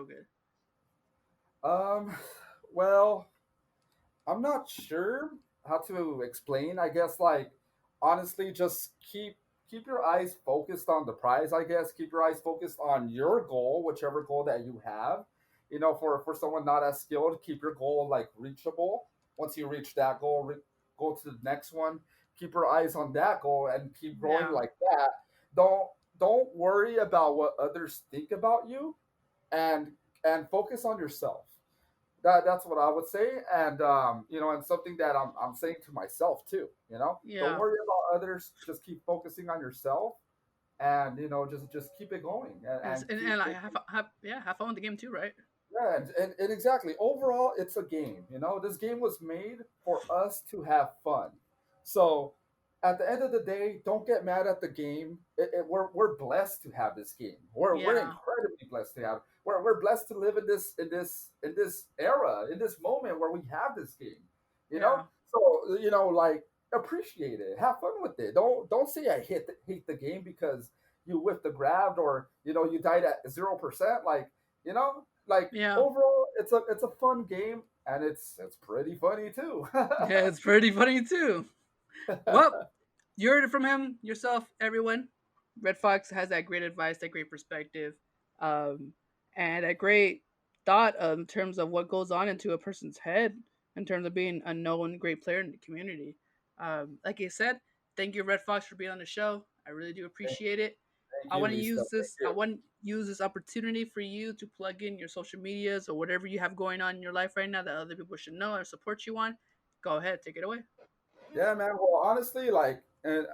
good. um, well, I'm not sure how to explain. I guess, like, honestly, just keep your eyes focused on the prize. I guess keep your eyes focused on your goal, whichever goal that you have. For someone not as skilled, keep your goal like reachable. Once you reach that goal, go to the next one. Keep your eyes on that goal and keep growing Yeah. like that. Don't don't worry about what others think about you, and focus on yourself. That's what I would say, and and something that I'm saying to myself too. Don't Yeah. worry about others. Just keep focusing on yourself, and just keep it going, And, and and, keep and like thinking. have fun with the game too, right? Yeah, and exactly. Overall, it's a game. You know, this game was made for us to have fun. So, at the end of the day, don't get mad at the game. We're blessed to have this game. We're Yeah, incredibly blessed to have. We're blessed to live in this era, in this moment where we have this game. You know, yeah, so like appreciate it, have fun with it. Don't say I hate the game because you whiffed the grabbed or you died at 0%. Like yeah. overall, it's a fun game and it's pretty funny too. Yeah, it's pretty funny too. Well, you heard it from him yourself, everyone. Red Fox has that great advice, that great perspective, um, and a great thought in terms of what goes on into a person's head in terms of being a known great player in the community. Like I said, thank you, Red Fox, for being on the show. I really do thank, appreciate it. thank I you, want to Listo. use Thank this. I you. want to use this opportunity for you to plug in your social medias or whatever you have going on in your life right now that other people should know or support you on. Go ahead, take it away. Yeah, man. Well, honestly, like, and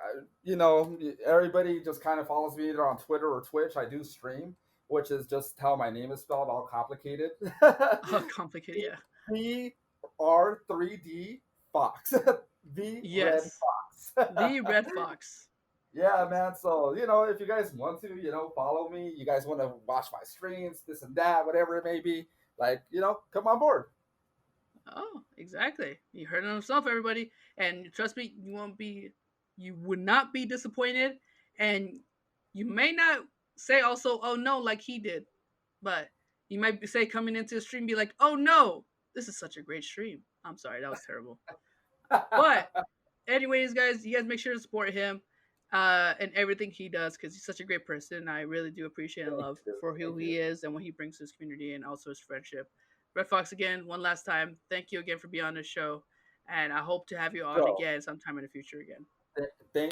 everybody just kind of follows me either on Twitter or Twitch. I do stream, which is just how my name is spelled, all complicated. Oh, complicated, yeah. The R3D Fox, the Red Yes, Fox. the Red Fox. Yeah, man. So, if you guys want to, follow me, you guys want to watch my streams, this and that, whatever it may be, like, come on board. Oh, exactly. You heard it himself, everybody. And trust me, you would not be disappointed. And you may not say also, oh no, like he did, but you might say coming into the stream, be like, oh no, this is such a great stream. I'm sorry, that was terrible. But anyways, guys, you guys make sure to support him and everything he does because he's such a great person. I really do appreciate and Thank love you. for who Thank you. he is and what he brings to his community and also his friendship. Red Fox, again, one last time, thank you again for being on the show, and I hope to have you on Bro, again sometime in the future again.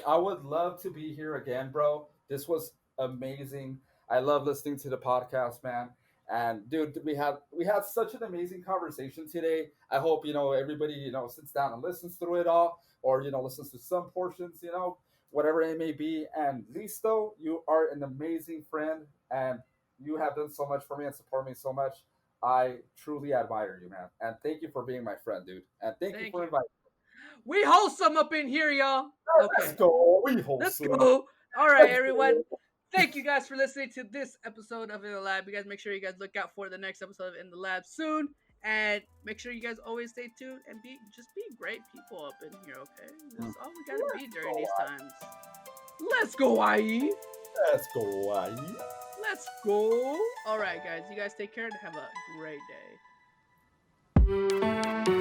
I would love to be here again, bro. This was amazing. I love listening to the podcast, man. And dude, we had such an amazing conversation today. I hope everybody sits down and listens through it all, or listens to some portions, whatever it may be. And Listo, you are an amazing friend, and you have done so much for me and support me so much. I truly admire you, man. And thank you for being my friend, dude. And thank you Thank for you. inviting. We wholesome up in here, y'all. Let's Okay, go. We let's wholesome. go. All right, Let's everyone. go. Thank you guys for listening to this episode of In the Lab. You guys make sure you guys look out for the next episode of In the Lab soon. And make sure you guys always stay tuned and be great people up in here, okay? This is all we gotta be during these times. Let's go, IE. Let's go, Hawaii. Let's go. All right, guys. You guys take care and have a great day.